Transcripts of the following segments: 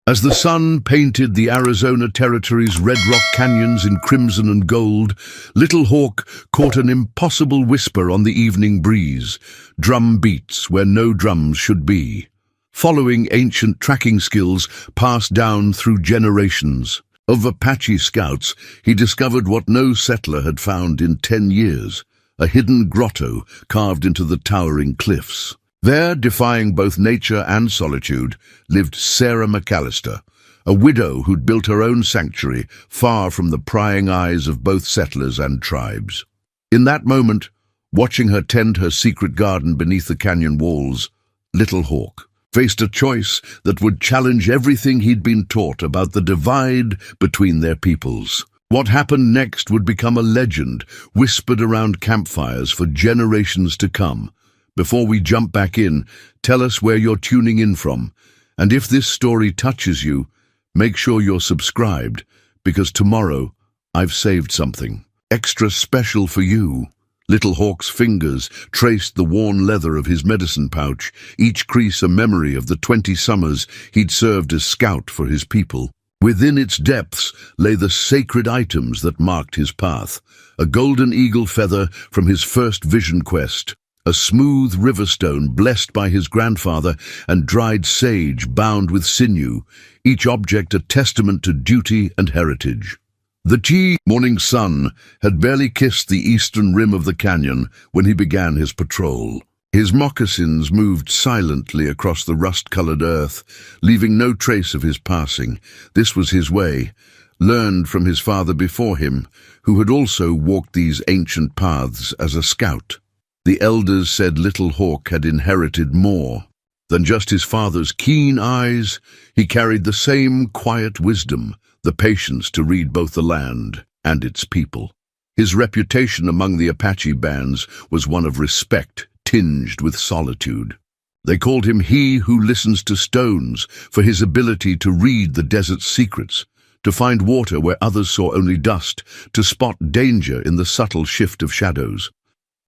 As the sun painted the Arizona Territory's red rock canyons in crimson and gold, Little Hawk caught an impossible whisper on the evening breeze, drum beats where no drums should be. Following ancient tracking skills passed down through generations of Apache scouts, he discovered what no settler had found in 10 years, a hidden grotto carved into the towering cliffs. There, defying both nature and solitude, lived Sarah McAllister, a widow who'd built her own sanctuary far from the prying eyes of both settlers and tribes. In that moment, watching her tend her secret garden beneath the canyon walls, Little Hawk faced a choice that would challenge everything he'd been taught about the divide between their peoples. What happened next would become a legend, whispered around campfires for generations to come. Before we jump back in, tell us where you're tuning in from. And if this story touches you, make sure you're subscribed, because tomorrow I've saved something extra special for you. Little Hawk's fingers traced the worn leather of his medicine pouch, each crease a memory of the 20 summers he'd served as scout for his people. Within its depths lay the sacred items that marked his path: a golden eagle feather from his first vision quest, a smooth riverstone blessed by his grandfather, and dried sage bound with sinew, each object a testament to duty and heritage. The morning sun had barely kissed the eastern rim of the canyon when he began his patrol. His moccasins moved silently across the rust-colored earth, leaving no trace of his passing. This was his way, learned from his father before him, who had also walked these ancient paths as a scout. The elders said Little Hawk had inherited more than just his father's keen eyes. He carried the same quiet wisdom, the patience to read both the land and its people. His reputation among the Apache bands was one of respect, tinged with solitude. They called him "he who listens to stones" for his ability to read the desert's secrets, to find water where others saw only dust, to spot danger in the subtle shift of shadows.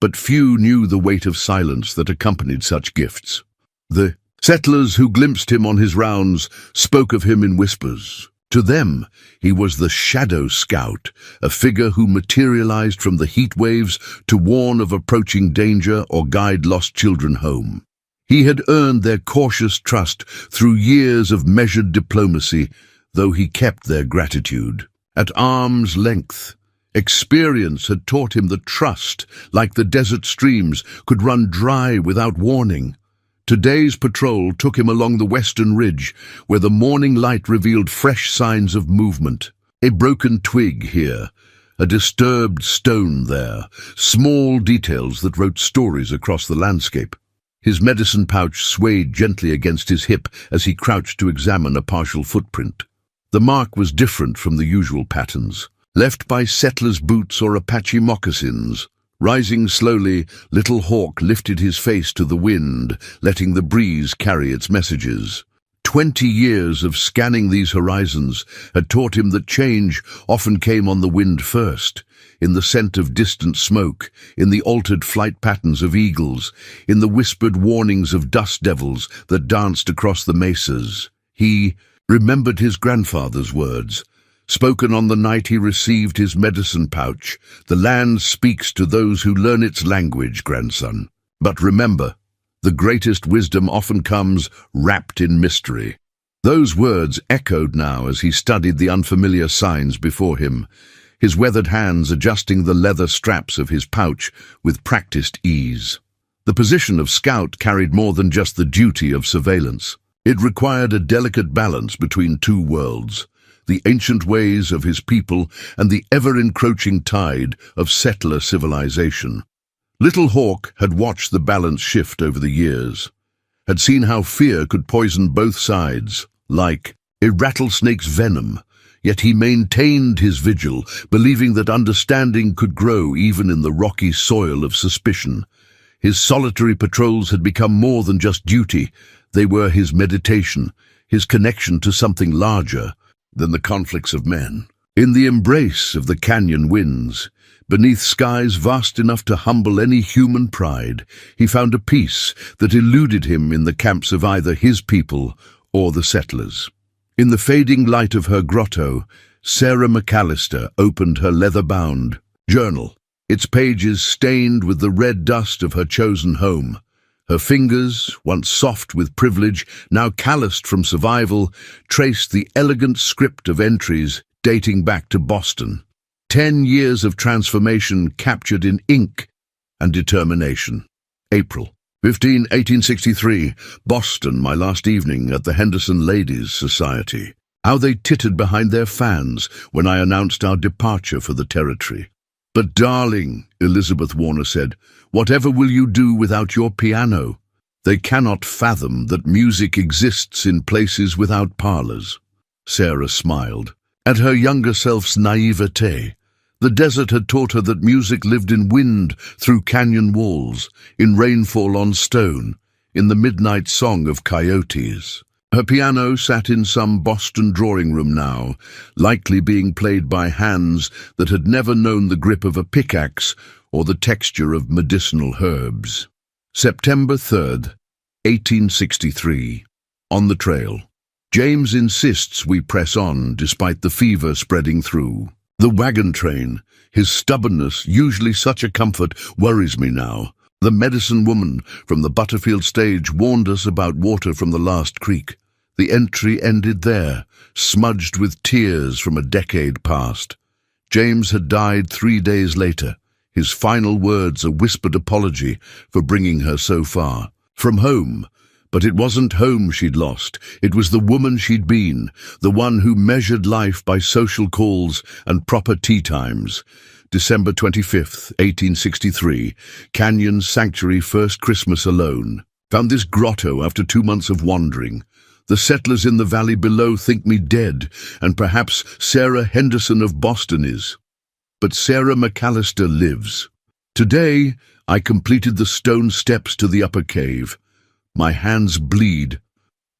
But few knew the weight of silence that accompanied such gifts. The settlers who glimpsed him on his rounds spoke of him in whispers. To them, he was the shadow scout, a figure who materialized from the heat waves to warn of approaching danger or guide lost children home. He had earned their cautious trust through years of measured diplomacy, though he kept their gratitude at arm's length. Experience had taught him that trust, like the desert streams, could run dry without warning. Today's patrol took him along the western ridge, where the morning light revealed fresh signs of movement. A broken twig here, a disturbed stone there, small details that wrote stories across the landscape. His medicine pouch swayed gently against his hip as he crouched to examine a partial footprint. The mark was different from the usual patterns, left by settlers' boots or Apache moccasins. Rising slowly, Little Hawk lifted his face to the wind, letting the breeze carry its messages. 20 years of scanning these horizons had taught him that change often came on the wind first, in the scent of distant smoke, in the altered flight patterns of eagles, in the whispered warnings of dust devils that danced across the mesas. He remembered his grandfather's words, spoken on the night he received his medicine pouch: "The land speaks to those who learn its language, grandson. But remember, the greatest wisdom often comes wrapped in mystery." Those words echoed now as he studied the unfamiliar signs before him, his weathered hands adjusting the leather straps of his pouch with practiced ease. The position of scout carried more than just the duty of surveillance. It required a delicate balance between two worlds: the ancient ways of his people and the ever-encroaching tide of settler civilization. Little Hawk had watched the balance shift over the years, had seen how fear could poison both sides, like a rattlesnake's venom, yet he maintained his vigil, believing that understanding could grow even in the rocky soil of suspicion. His solitary patrols had become more than just duty. They were his meditation, his connection to something larger than the conflicts of men. In the embrace of the canyon winds, beneath skies vast enough to humble any human pride, he found a peace that eluded him in the camps of either his people or the settlers. In the fading light of her grotto, Sarah McAllister opened her leather-bound journal, its pages stained with the red dust of her chosen home. Her fingers, once soft with privilege, now calloused from survival, traced the elegant script of entries dating back to Boston. 10 years of transformation captured in ink and determination. April 15, 1863, Boston, my last evening at the Henderson Ladies' Society. How they tittered behind their fans when I announced our departure for the territory. "But darling," Elizabeth Warner said, "whatever will you do without your piano?" They cannot fathom that music exists in places without parlors. Sarah smiled at her younger self's naivete. The desert had taught her that music lived in wind through canyon walls, in rainfall on stone, in the midnight song of coyotes. Her piano sat in some Boston drawing room now, likely being played by hands that had never known the grip of a pickaxe or the texture of medicinal herbs. September 3rd, 1863. On the trail. James insists we press on despite the fever spreading through. The wagon train, his stubbornness, usually such a comfort, worries me now. The medicine woman from the Butterfield stage warned us about water from the last creek. The entry ended there, smudged with tears from a decade past. James had died 3 days later, his final words a whispered apology for bringing her so far. From home. But it wasn't home she'd lost. It was the woman she'd been, the one who measured life by social calls and proper tea times. December 25th, 1863, Canyon Sanctuary, first Christmas alone. Found this grotto after 2 months of wandering. The settlers in the valley below think me dead, and perhaps Sarah Henderson of Boston is. But Sarah McAllister lives. Today, I completed the stone steps to the upper cave. My hands bleed,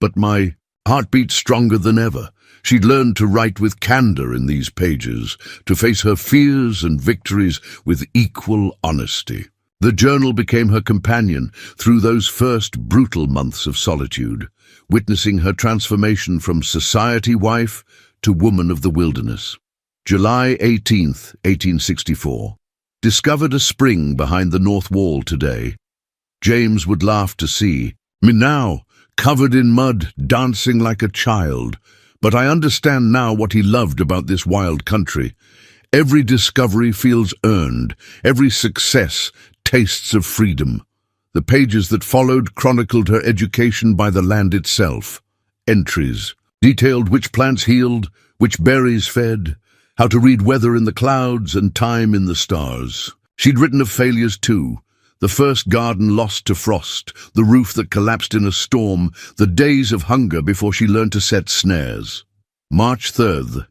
but my heart beats stronger than ever. She'd learned to write with candor in these pages, to face her fears and victories with equal honesty. The journal became her companion through those first brutal months of solitude, witnessing her transformation from society wife to woman of the wilderness. July 18th, 1864. Discovered a spring behind the north wall today. James would laugh to see me now, covered in mud, dancing like a child. But I understand now what he loved about this wild country. Every discovery feels earned, every success tastes of freedom. The pages that followed chronicled her education by the land itself. Entries detailed which plants healed, which berries fed, how to read weather in the clouds and time in the stars. She'd written of failures too. The first garden lost to frost, the roof that collapsed in a storm, the days of hunger before she learned to set snares. March 3rd,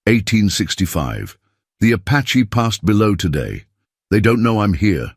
1865. The Apache passed below today. They don't know I'm here,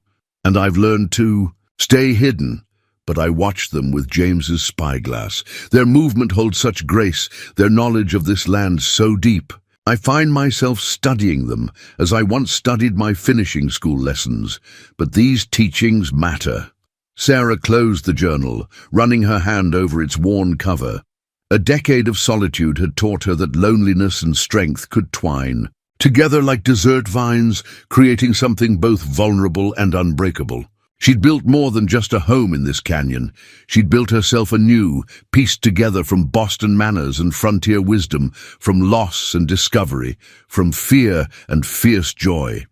and I've learned to stay hidden, but I watch them with James's spyglass. Their movement holds such grace, their knowledge of this land so deep. I find myself studying them as I once studied my finishing school lessons, but these teachings matter. Sarah closed the journal, running her hand over its worn cover. A decade of solitude had taught her that loneliness and strength could twine together like desert vines, creating something both vulnerable and unbreakable. She'd built more than just a home in this canyon. She'd built herself anew, pieced together from Boston manners and frontier wisdom, from loss and discovery, from fear and fierce joy.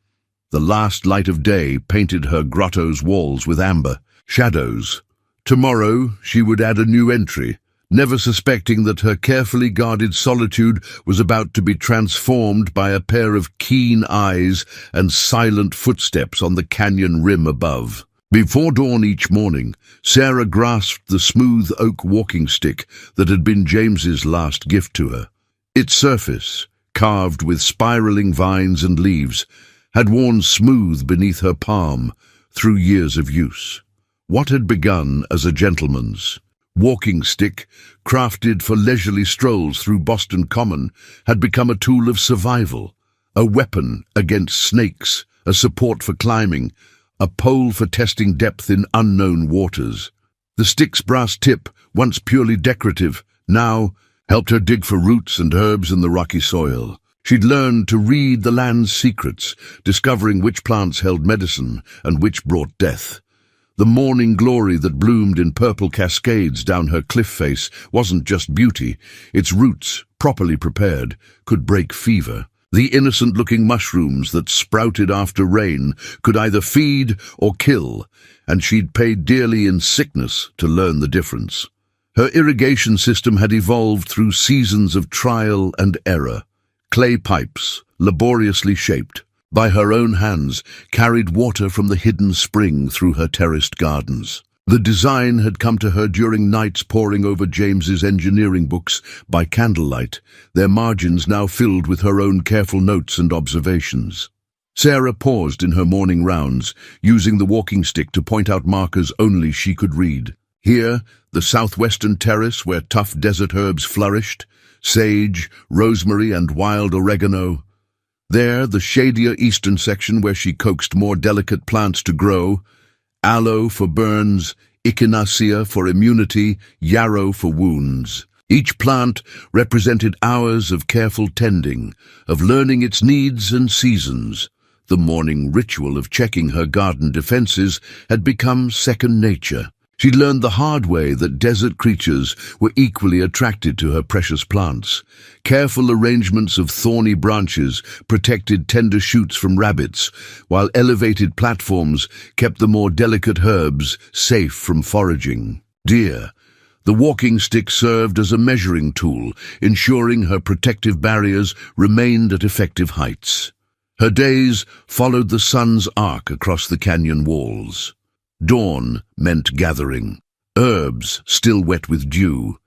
The last light of day painted her grotto's walls with amber shadows. Tomorrow she would add a new entry, never suspecting that her carefully guarded solitude was about to be transformed by a pair of keen eyes and silent footsteps on the canyon rim above. Before dawn each morning, Sarah grasped the smooth oak walking stick that had been James's last gift to her. Its surface, carved with spiraling vines and leaves, had worn smooth beneath her palm through years of use. What had begun as a gentleman's walking stick, crafted for leisurely strolls through Boston Common, had become a tool of survival, a weapon against snakes, a support for climbing, a pole for testing depth in unknown waters. The stick's brass tip, once purely decorative, now helped her dig for roots and herbs in the rocky soil. She'd learned to read the land's secrets, discovering which plants held medicine and which brought death. The morning glory that bloomed in purple cascades down her cliff face wasn't just beauty. Its roots, properly prepared, could break fever. The innocent-looking mushrooms that sprouted after rain could either feed or kill, and she'd paid dearly in sickness to learn the difference. Her irrigation system had evolved through seasons of trial and error. Clay pipes, laboriously shaped by her own hands, carried water from the hidden spring through her terraced gardens. The design had come to her during nights poring over James's engineering books by candlelight, their margins now filled with her own careful notes and observations. Sarah paused in her morning rounds, using the walking stick to point out markers only she could read. Here, the southwestern terrace where tough desert herbs flourished, sage, rosemary, and wild oregano. There, the shadier eastern section where she coaxed more delicate plants to grow, aloe for burns, echinacea for immunity, yarrow for wounds. Each plant represented hours of careful tending, of learning its needs and seasons. The morning ritual of checking her garden defenses had become second nature. She'd learned the hard way that desert creatures were equally attracted to her precious plants. Careful arrangements of thorny branches protected tender shoots from rabbits, while elevated platforms kept the more delicate herbs safe from foraging. Deer. The walking stick served as a measuring tool, ensuring her protective barriers remained at effective heights. Her days followed the sun's arc across the canyon walls. Dawn meant gathering, herbs still wet with dew,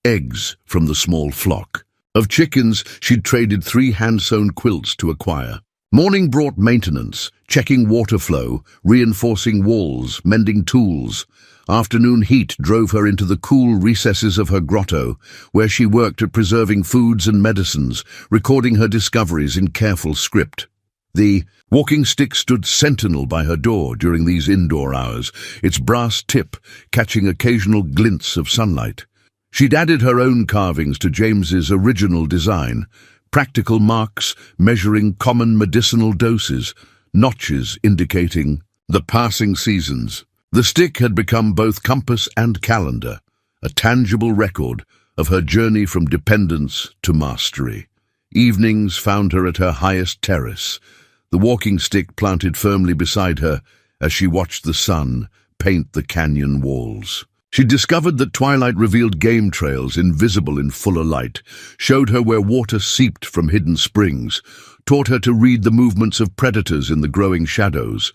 eggs from the small flock. Of chickens, she'd traded 3 hand-sewn quilts to acquire. Morning brought maintenance, checking water flow, reinforcing walls, mending tools. Afternoon heat drove her into the cool recesses of her grotto, where she worked at preserving foods and medicines, recording her discoveries in careful script. The walking stick stood sentinel by her door during these indoor hours, its brass tip catching occasional glints of sunlight. She'd added her own carvings to James's original design, practical marks measuring common medicinal doses, notches indicating the passing seasons. The stick had become both compass and calendar, a tangible record of her journey from dependence to mastery. Evenings found her at her highest terrace, the walking stick planted firmly beside her as she watched the sun paint the canyon walls. She discovered that twilight revealed game trails invisible in fuller light, showed her where water seeped from hidden springs, taught her to read the movements of predators in the growing shadows.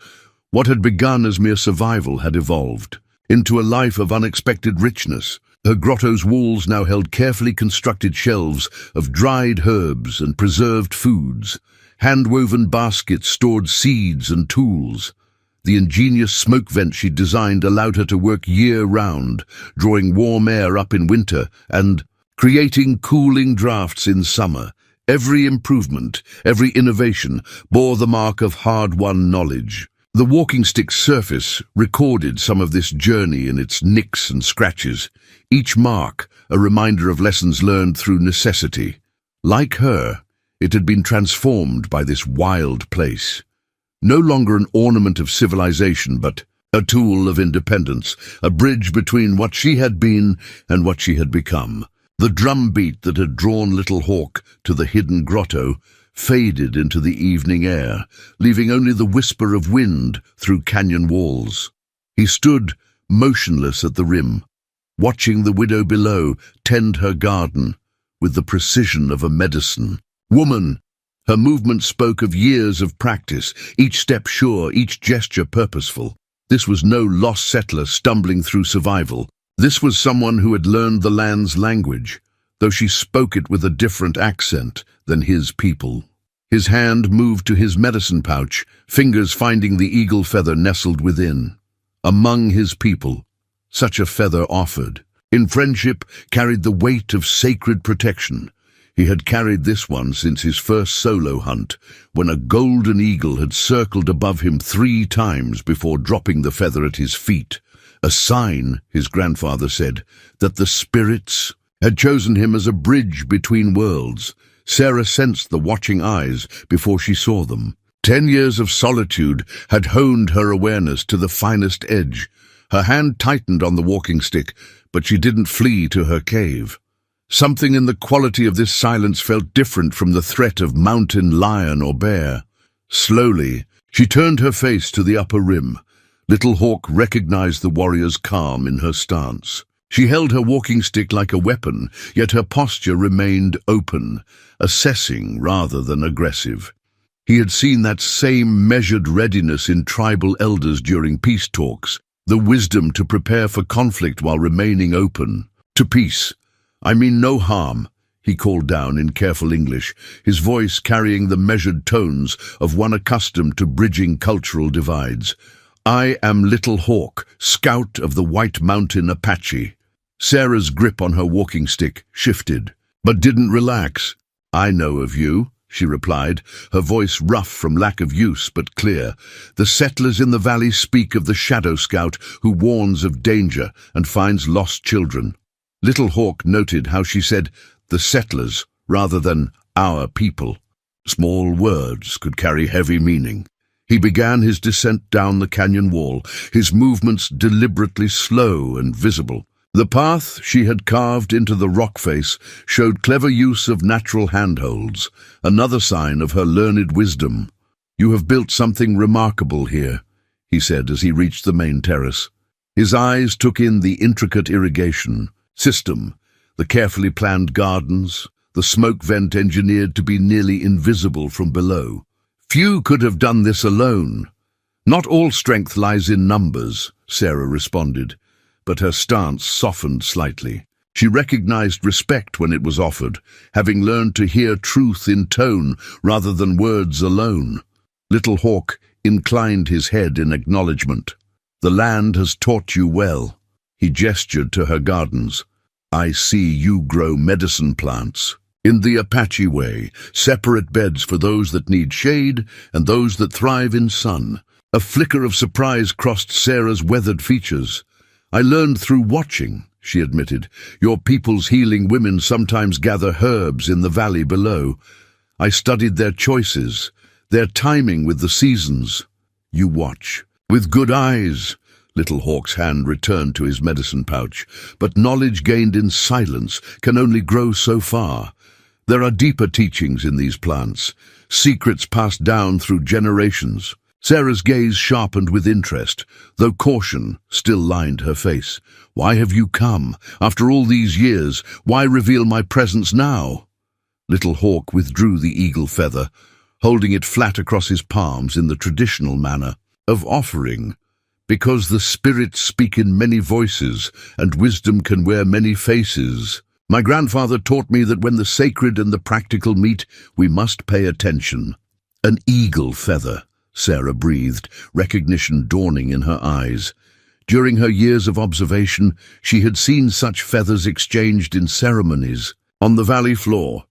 What had begun as mere survival had evolved into a life of unexpected richness. Her grotto's walls now held carefully constructed shelves of dried herbs and preserved foods. Hand-woven baskets stored seeds and tools. The ingenious smoke vent she'd designed allowed her to work year-round, drawing warm air up in winter and creating cooling drafts in summer. Every improvement, every innovation bore the mark of hard-won knowledge. The walking stick's surface recorded some of this journey in its nicks and scratches, each mark a reminder of lessons learned through necessity. Like her, it had been transformed by this wild place. No longer an ornament of civilization, but a tool of independence, a bridge between what she had been and what she had become. The drumbeat that had drawn Little Hawk to the hidden grotto faded into the evening air, leaving only the whisper of wind through canyon walls. He stood motionless at the rim, watching the widow below tend her garden with the precision of a medicine woman. Her movement spoke of years of practice, each step sure, each gesture purposeful. This was no lost settler stumbling through survival. This was someone who had learned the land's language, though she spoke it with a different accent than his people. His hand moved to his medicine pouch, fingers finding the eagle feather nestled within. Among his people, such a feather offered, in friendship, carried the weight of sacred protection. He had carried this one since his first solo hunt, when a golden eagle had circled above him 3 times before dropping the feather at his feet. A sign, his grandfather said, that the spirits had chosen him as a bridge between worlds. Sarah sensed the watching eyes before she saw them. 10 years of solitude had honed her awareness to the finest edge. Her hand tightened on the walking stick, but she didn't flee to her cave. Something in the quality of this silence felt different from the threat of mountain lion or bear. Slowly, she turned her face to the upper rim. Little Hawk recognized the warrior's calm in her stance. She held her walking stick like a weapon, yet her posture remained open, assessing rather than aggressive. He had seen that same measured readiness in tribal elders during peace talks, the wisdom to prepare for conflict while remaining open. To peace, I mean no harm, he called down in careful English, his voice carrying the measured tones of one accustomed to bridging cultural divides. I am Little Hawk, scout of the White Mountain Apache. Sarah's grip on her walking stick shifted, but didn't relax. I know of you, she replied, her voice rough from lack of use but clear. The settlers in the valley speak of the shadow scout who warns of danger and finds lost children. Little Hawk noted how she said the settlers rather than our people. Small words could carry heavy meaning. He began his descent down the canyon wall, his movements deliberately slow and visible. The path she had carved into the rock face showed clever use of natural handholds, another sign of her learned wisdom. You have built something remarkable here, he said as he reached the main terrace. His eyes took in the intricate irrigation system, the carefully planned gardens, the smoke vent engineered to be nearly invisible from below. Few could have done this alone. Not all strength lies in numbers, Sarah responded, but her stance softened slightly. She recognized respect when it was offered, having learned to hear truth in tone rather than words alone. Little Hawk inclined his head in acknowledgement. The land has taught you well. He gestured to her gardens. I see you grow medicine plants. In the Apache way, separate beds for those that need shade and those that thrive in sun. A flicker of surprise crossed Sarah's weathered features. I learned through watching, she admitted. Your people's healing women sometimes gather herbs in the valley below. I studied their choices, their timing with the seasons. You watch. With good eyes. Little Hawk's hand returned to his medicine pouch, but knowledge gained in silence can only grow so far. There are deeper teachings in these plants, secrets passed down through generations. Sarah's gaze sharpened with interest, though caution still lined her face. Why have you come? After all these years, why reveal my presence now? Little Hawk withdrew the eagle feather, holding it flat across his palms in the traditional manner of offering. Because the spirits speak in many voices, and wisdom can wear many faces. My grandfather taught me that when the sacred and the practical meet, we must pay attention. An eagle feather, Sarah breathed, recognition dawning in her eyes. During her years of observation, she had seen such feathers exchanged in ceremonies on the valley floor.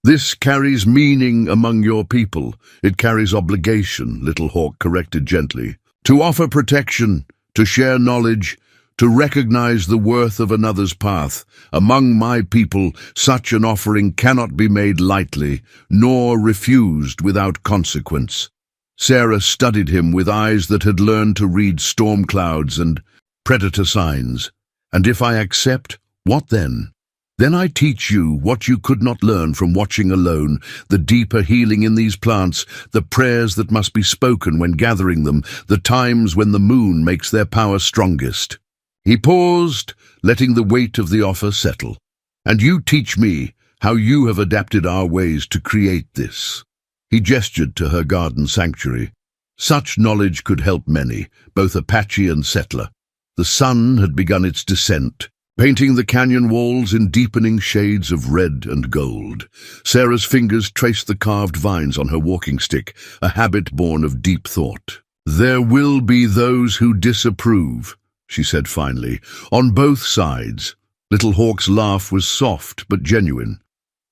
This carries meaning among your people. It carries obligation, Little Hawk corrected gently. To offer protection, to share knowledge, to recognize the worth of another's path. Among my people, such an offering cannot be made lightly, nor refused without consequence. Sarah studied him with eyes that had learned to read storm clouds and predator signs. And if I accept, what then? Then I teach you what you could not learn from watching alone, the deeper healing in these plants, the prayers that must be spoken when gathering them, the times when the moon makes their power strongest. He paused, letting the weight of the offer settle. And you teach me how you have adapted our ways to create this. He gestured to her garden sanctuary. Such knowledge could help many, both Apache and settler. The sun had begun its descent, painting the canyon walls in deepening shades of red and gold. Sarah's fingers traced the carved vines on her walking stick, a habit born of deep thought. There will be those who disapprove, she said finally, on both sides. Little Hawk's laugh was soft but genuine.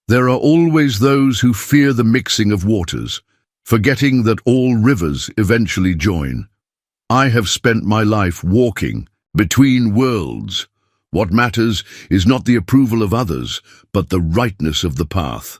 There are always those who fear the mixing of waters, forgetting that all rivers eventually join. I have spent my life walking between worlds, What matters is not the approval of others, but the rightness of the path.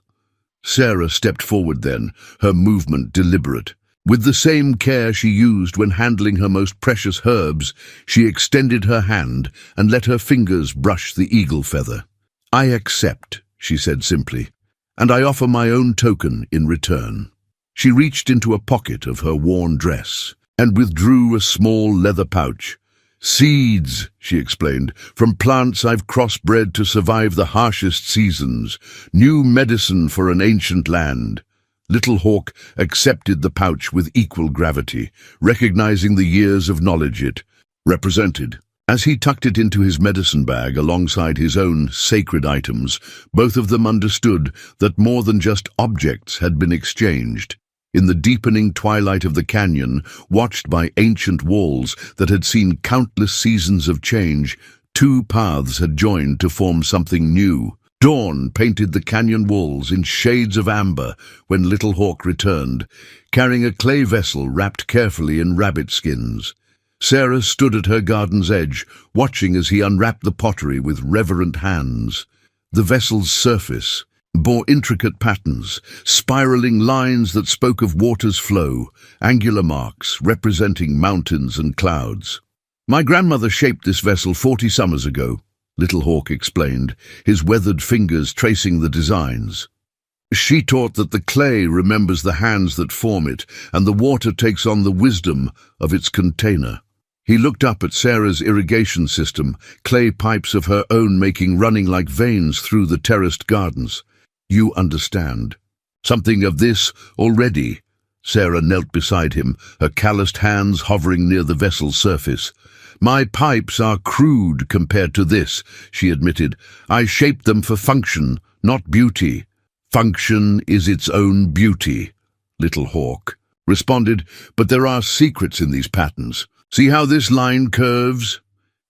Sarah stepped forward then, her movement deliberate. With the same care she used when handling her most precious herbs, she extended her hand and let her fingers brush the eagle feather. "I accept," she said simply, "and I offer my own token in return." She reached into a pocket of her worn dress and withdrew a small leather pouch. "Seeds," she explained, "from plants I've crossbred to survive the harshest seasons. New medicine for an ancient land." Little Hawk accepted the pouch with equal gravity, recognizing the years of knowledge it represented. As he tucked it into his medicine bag alongside his own sacred items, both of them understood that more than just objects had been exchanged. In the deepening twilight of the canyon, watched by ancient walls that had seen countless seasons of change, two paths had joined to form something new. Dawn painted the canyon walls in shades of amber when Little Hawk returned, carrying a clay vessel wrapped carefully in rabbit skins. Sarah stood at her garden's edge, watching as he unwrapped the pottery with reverent hands. The vessel's surface bore intricate patterns, spiraling lines that spoke of water's flow, angular marks representing mountains and clouds. "My grandmother shaped this vessel 40 summers ago," Little Hawk explained, his weathered fingers tracing the designs. "She taught that the clay remembers the hands that form it, and the water takes on the wisdom of its container." He looked up at Sarah's irrigation system, clay pipes of her own making running like veins through the terraced gardens. "You understand something of this already." Sarah knelt beside him, her calloused hands hovering near the vessel's surface. "My pipes are crude compared to this," she admitted. "I shaped them for function, not beauty." "Function is its own beauty," Little Hawk responded, "but there are secrets in these patterns. See how this line curves?"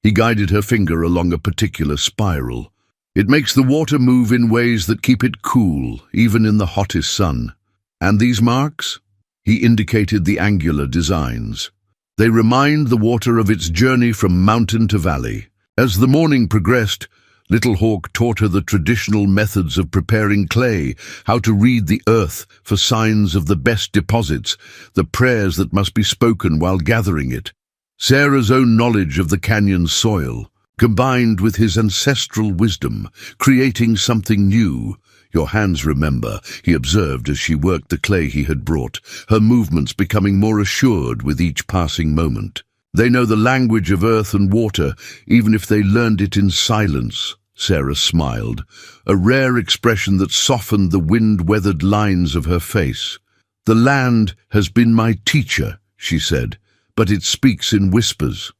He guided her finger along a particular spiral. "It makes the water move in ways that keep it cool, even in the hottest sun. And these marks?" He indicated the angular designs. "They remind the water of its journey from mountain to valley." As the morning progressed, Little Hawk taught her the traditional methods of preparing clay, how to read the earth for signs of the best deposits, the prayers that must be spoken while gathering it. Sarah's own knowledge of the canyon's soil, combined with his ancestral wisdom, creating something new. "Your hands remember," he observed as she worked the clay he had brought, her movements becoming more assured with each passing moment. "They know the language of earth and water, even if they learned it in silence." Sarah smiled, a rare expression that softened the wind-weathered lines of her face. "The land has been my teacher," she said, "but it speaks in whispers.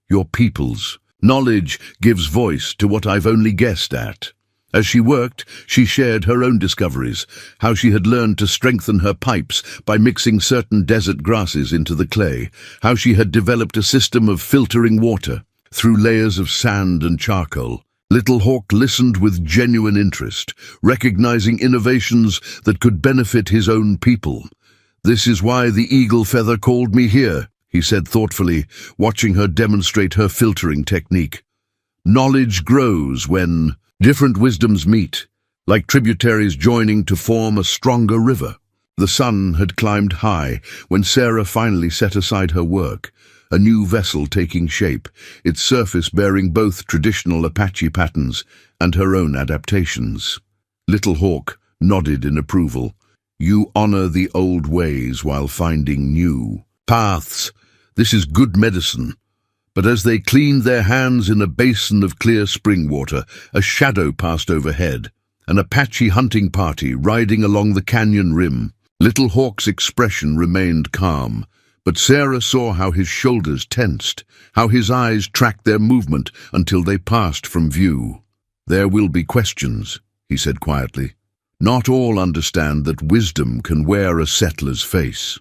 Your peoples. Knowledge gives voice to what I've only guessed at." As she worked, she shared her own discoveries, how she had learned to strengthen her pipes by mixing certain desert grasses into the clay, how she had developed a system of filtering water through layers of sand and charcoal. Little Hawk listened with genuine interest, recognizing innovations that could benefit his own people. "This is why the eagle feather called me here," he said thoughtfully, watching her demonstrate her filtering technique. "Knowledge grows when different wisdoms meet, like tributaries joining to form a stronger river." The sun had climbed high when Sarah finally set aside her work, a new vessel taking shape, its surface bearing both traditional Apache patterns and her own adaptations. Little Hawk nodded in approval. "You honor the old ways while finding new paths. This is good medicine." But as they cleaned their hands in a basin of clear spring water, a shadow passed overhead, an Apache hunting party riding along the canyon rim. Little Hawk's expression remained calm, but Sarah saw how his shoulders tensed, how his eyes tracked their movement until they passed from view. "There will be questions," he said quietly. "Not all understand that wisdom can wear a settler's face."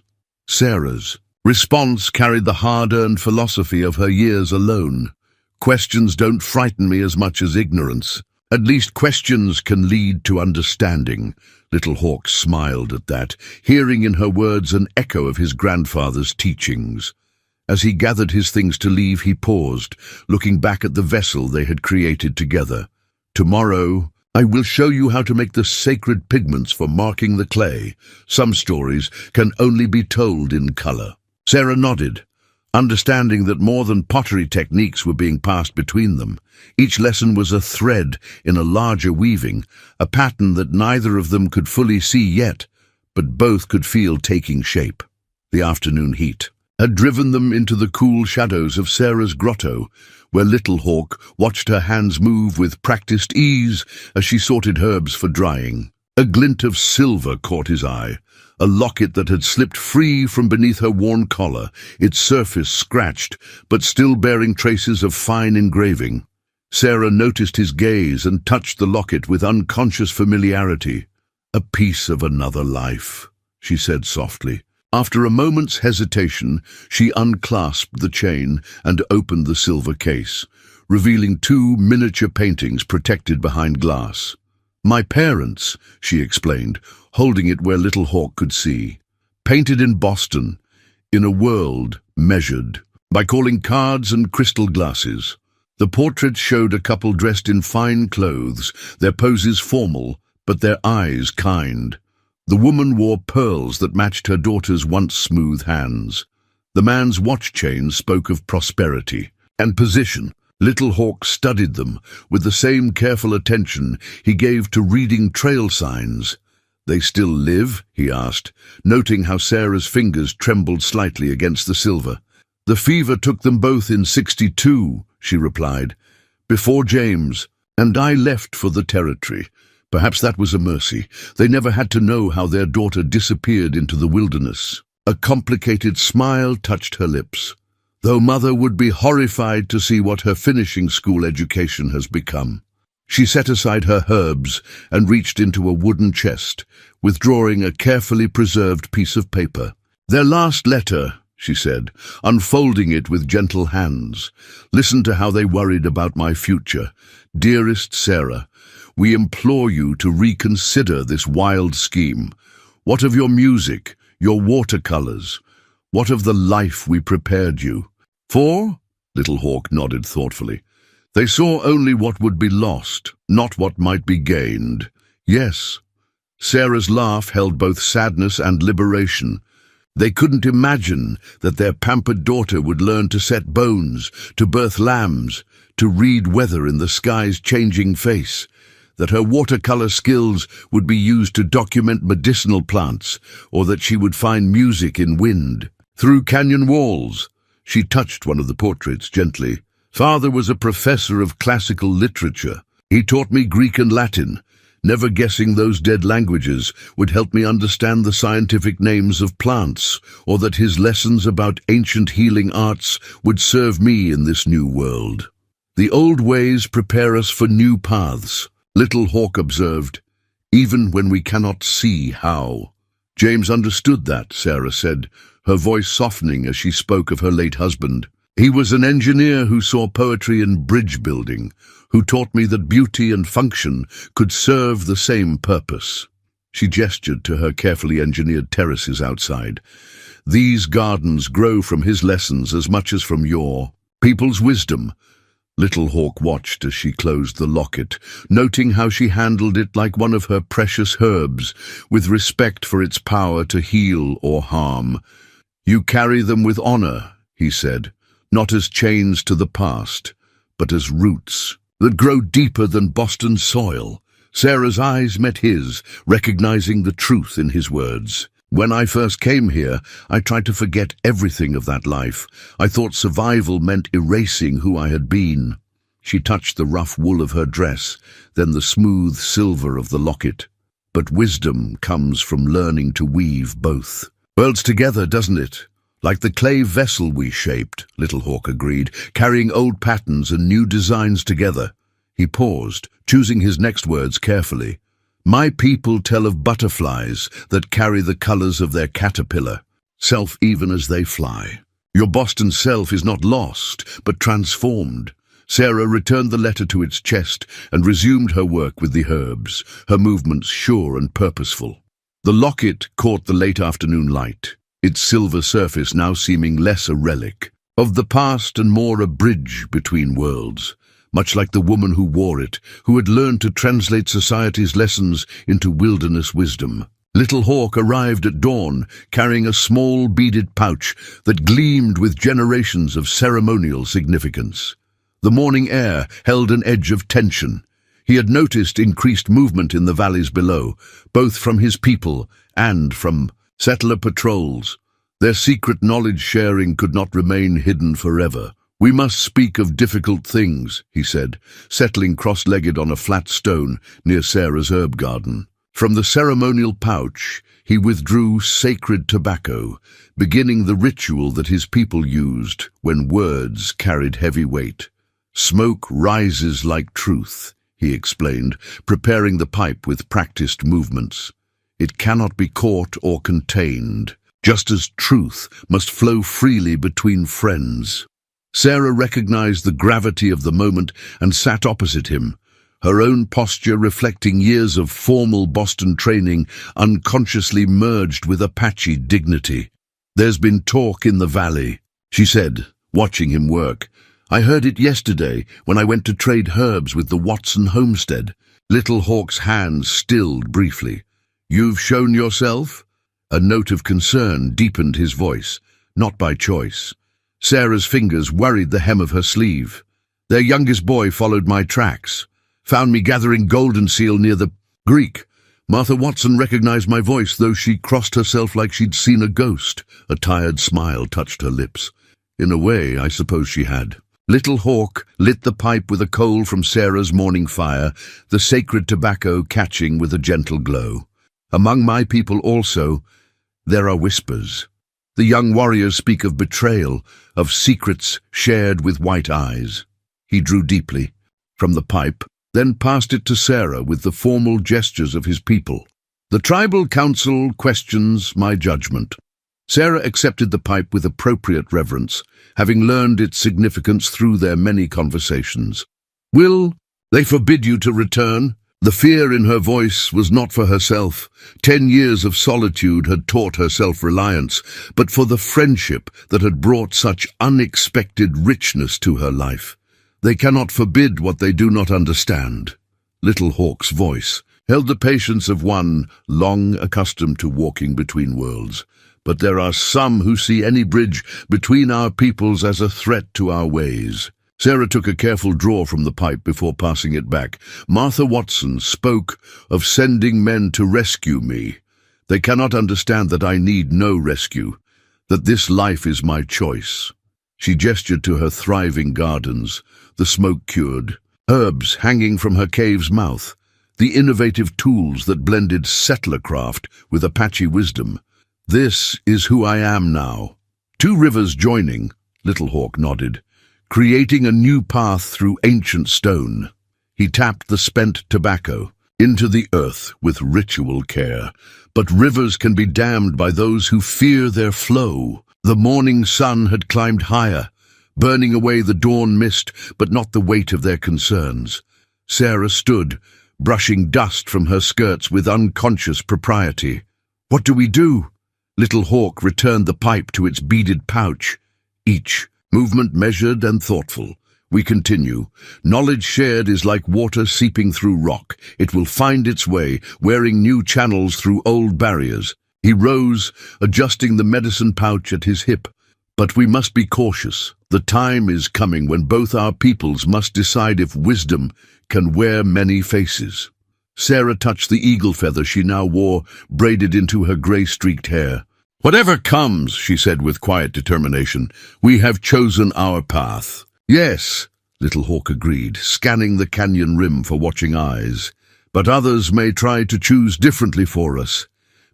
Sarah's response carried the hard-earned philosophy of her years alone. "Questions don't frighten me as much as ignorance. At least questions can lead to understanding." Little Hawk smiled at that, hearing in her words an echo of his grandfather's teachings. As he gathered his things to leave, he paused, looking back at the vessel they had created together. "Tomorrow, I will show you how to make the sacred pigments for marking the clay. Some stories can only be told in color." Sarah nodded, understanding that more than pottery techniques were being passed between them. Each lesson was a thread in a larger weaving, a pattern that neither of them could fully see yet, but both could feel taking shape. The afternoon heat had driven them into the cool shadows of Sarah's grotto, where Little Hawk watched her hands move with practiced ease as she sorted herbs for drying. A glint of silver caught his eye, a locket that had slipped free from beneath her worn collar, its surface scratched, but still bearing traces of fine engraving. Sarah noticed his gaze and touched the locket with unconscious familiarity. "A piece of another life," she said softly. After a moment's hesitation, she unclasped the chain and opened the silver case, revealing 2 miniature paintings protected behind glass. "My parents," she explained, holding it where Little Hawk could see. "Painted in Boston, in a world measured by calling cards and crystal glasses." The portraits showed a couple dressed in fine clothes, their poses formal, but their eyes kind. The woman wore pearls that matched her daughter's once smooth hands. The man's watch chain spoke of prosperity and position. Little Hawk studied them with the same careful attention he gave to reading trail signs. "They still live?" he asked, noting how Sarah's fingers trembled slightly against the silver. "The fever took them both in 62, she replied, "before James, and I left for the territory." Perhaps that was a mercy. They never had to know how their daughter disappeared into the wilderness. A complicated smile touched her lips. Though Mother would be horrified to see what her finishing school education has become. She set aside her herbs and reached into a wooden chest, withdrawing a carefully preserved piece of paper. "Their last letter," she said, unfolding it with gentle hands. "Listen to how they worried about my future. Dearest Sarah, we implore you to reconsider this wild scheme. What of your music, your watercolors? What of the life we prepared you for?" Little Hawk nodded thoughtfully. "They saw only what would be lost, not what might be gained." "Yes." Sarah's laugh held both sadness and liberation. They couldn't imagine that their pampered daughter would learn to set bones, to birth lambs, to read weather in the sky's changing face, that her watercolor skills would be used to document medicinal plants, or that she would find music in wind. Through canyon walls, she touched one of the portraits gently. "Father was a professor of classical literature. He taught me Greek and Latin. Never guessing those dead languages would help me understand the scientific names of plants, or that his lessons about ancient healing arts would serve me in this new world. The old ways prepare us for new paths," Little Hawk observed, "even when we cannot see how." "James understood that," Sarah said, her voice softening as she spoke of her late husband. "He was an engineer who saw poetry in bridge building, who taught me that beauty and function could serve the same purpose." She gestured to her carefully engineered terraces outside. "These gardens grow from his lessons as much as from your people's wisdom." Little Hawk watched as she closed the locket, noting how she handled it like one of her precious herbs, with respect for its power to heal or harm. "You carry them with honor," he said, "not as chains to the past, but as roots that grow deeper than Boston soil." Sarah's eyes met his, recognizing the truth in his words. "When I first came here, I tried to forget everything of that life. I thought survival meant erasing who I had been." She touched the rough wool of her dress, then the smooth silver of the locket. "But wisdom comes from learning to weave both worlds together, doesn't it? Like the clay vessel we shaped," Little Hawk agreed, "carrying old patterns and new designs together." He paused, choosing his next words carefully. "My people tell of butterflies that carry the colors of their caterpillar, self even as they fly. Your Boston self is not lost, but transformed." Sarah returned the letter to its chest and resumed her work with the herbs, her movements sure and purposeful. The locket caught the late afternoon light, its silver surface now seeming less a relic Of the past and more a bridge between worlds, much like the woman who wore it, who had learned to translate society's lessons into wilderness wisdom. Little Hawk arrived at dawn, carrying a small beaded pouch that gleamed with generations of ceremonial significance. The morning air held an edge of tension. He had noticed increased movement in the valleys below, both from his people and from settler patrols. Their secret knowledge-sharing could not remain hidden forever. "We must speak of difficult things," he said, settling cross-legged on a flat stone near Sarah's herb garden. From the ceremonial pouch, he withdrew sacred tobacco, beginning the ritual that his people used when words carried heavy weight. "Smoke rises like truth," he explained, preparing the pipe with practiced movements. "It cannot be caught or contained, just as truth must flow freely between friends." Sarah recognized the gravity of the moment and sat opposite him, her own posture reflecting years of formal Boston training unconsciously merged with Apache dignity. "There's been talk in the valley," she said, watching him work. "I heard it yesterday when I went to trade herbs with the Watson homestead." Little Hawk's hands stilled briefly. "You've shown yourself?" A note of concern deepened his voice, not by choice. Sarah's fingers worried the hem of her sleeve. "Their youngest boy followed my tracks. Found me gathering golden seal near the Greek. Martha Watson recognized my voice, though she crossed herself like she'd seen a ghost." A tired smile touched her lips. "In a way, I suppose she had." Little Hawk lit the pipe with a coal from Sarah's morning fire, the sacred tobacco catching with a gentle glow. "Among my people also, there are whispers. The young warriors speak of betrayal, of secrets shared with white eyes." He drew deeply from the pipe, then passed it to Sarah with the formal gestures of his people. "The tribal council questions my judgment." Sarah accepted the pipe with appropriate reverence, having learned its significance through their many conversations. "Will they forbid you to return?" The fear in her voice was not for herself. 10 years of solitude had taught her self-reliance, but for the friendship that had brought such unexpected richness to her life. "They cannot forbid what they do not understand." Little Hawk's voice held the patience of one long accustomed to walking between worlds. "But there are some who see any bridge between our peoples as a threat to our ways." Sarah took a careful draw from the pipe before passing it back. "Martha Watson spoke of sending men to rescue me. They cannot understand that I need no rescue, that this life is my choice." She gestured to her thriving gardens, the smoke-cured, herbs hanging from her cave's mouth, the innovative tools that blended settlercraft with Apache wisdom. "This is who I am now." "Two rivers joining," Little Hawk nodded, "creating a new path through ancient stone." He tapped the spent tobacco into the earth with ritual care. "But rivers can be dammed by those who fear their flow." The morning sun had climbed higher, burning away the dawn mist, but not the weight of their concerns. Sarah stood, brushing dust from her skirts with unconscious propriety. "What do we do?" Little Hawk returned the pipe to its beaded pouch. "Each movement measured and thoughtful. We continue. Knowledge shared is like water seeping through rock. It will find its way, wearing new channels through old barriers." He rose, adjusting the medicine pouch at his hip. "But we must be cautious. The time is coming when both our peoples must decide if wisdom can wear many faces." Sarah touched the eagle feather she now wore, braided into her grey-streaked hair. "Whatever comes," she said with quiet determination, "we have chosen our path." "Yes," Little Hawk agreed, scanning the canyon rim for watching eyes. "But others may try to choose differently for us.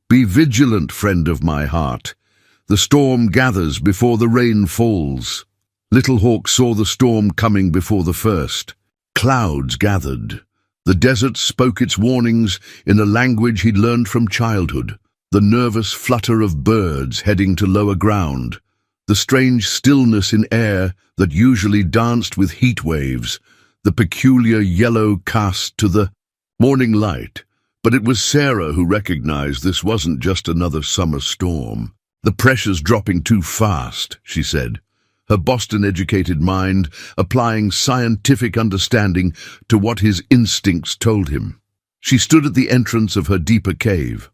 Be vigilant, friend of my heart. The storm gathers before the rain falls." Little Hawk saw the storm coming before the first. Clouds gathered. The desert spoke its warnings in a language he'd learned from childhood. The nervous flutter of birds heading to lower ground. The strange stillness in air that usually danced with heat waves. The peculiar yellow cast to the morning light. But it was Sarah who recognized this wasn't just another summer storm. "The pressure's dropping too fast," she said. her Boston-educated mind applying scientific understanding to what his instincts told him. She stood at the entrance of her deeper cave,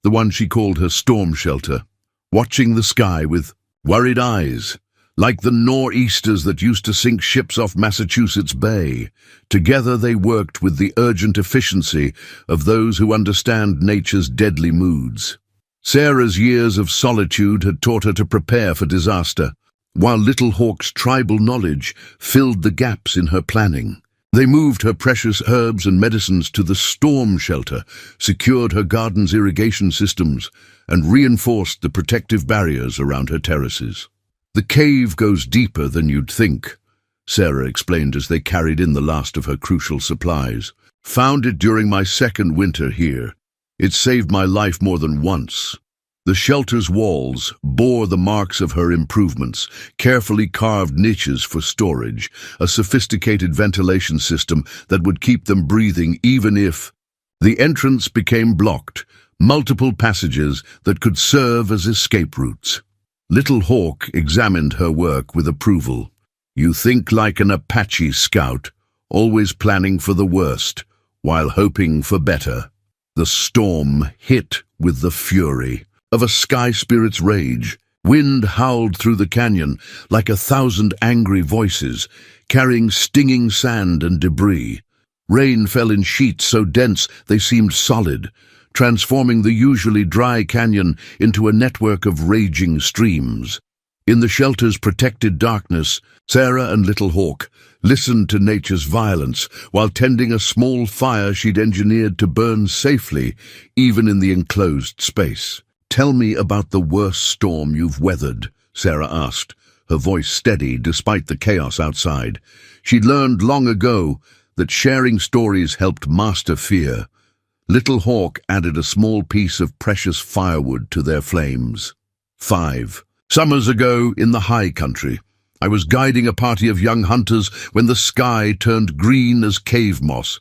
the one she called her storm shelter, watching the sky with worried eyes, like the nor'easters that used to sink ships off Massachusetts Bay. Together they worked with the urgent efficiency of those who understand nature's deadly moods. Sarah's years of solitude had taught her to prepare for disaster, while Little Hawk's tribal knowledge filled the gaps in her planning. They moved her precious herbs and medicines to the storm shelter, secured her garden's irrigation systems, and reinforced the protective barriers around her terraces. "The cave goes deeper than you'd think," Sarah explained as they carried in the last of her crucial supplies. "Found it during my second winter here. It saved my life more than once." The shelter's walls bore the marks of her improvements, carefully carved niches for storage, a sophisticated ventilation system that would keep them breathing even if the entrance became blocked, multiple passages that could serve as escape routes. Little Hawk examined her work with approval. "You think like an Apache scout, always planning for the worst, while hoping for better." The storm hit with the fury of a sky spirit's rage. Wind howled through the canyon like 1,000 angry voices, carrying stinging sand and debris. Rain fell in sheets so dense they seemed solid, transforming the usually dry canyon into a network of raging streams. In the shelter's protected darkness, Sarah and Little Hawk listened to nature's violence while tending a small fire she'd engineered to burn safely, even in the enclosed space. "Tell me about the worst storm you've weathered," Sarah asked, her voice steady despite the chaos outside. She'd learned long ago that sharing stories helped master fear. Little Hawk added a small piece of precious firewood to their flames. 5. Summers ago, in the high country, I was guiding a party of young hunters when the sky turned green as cave moss.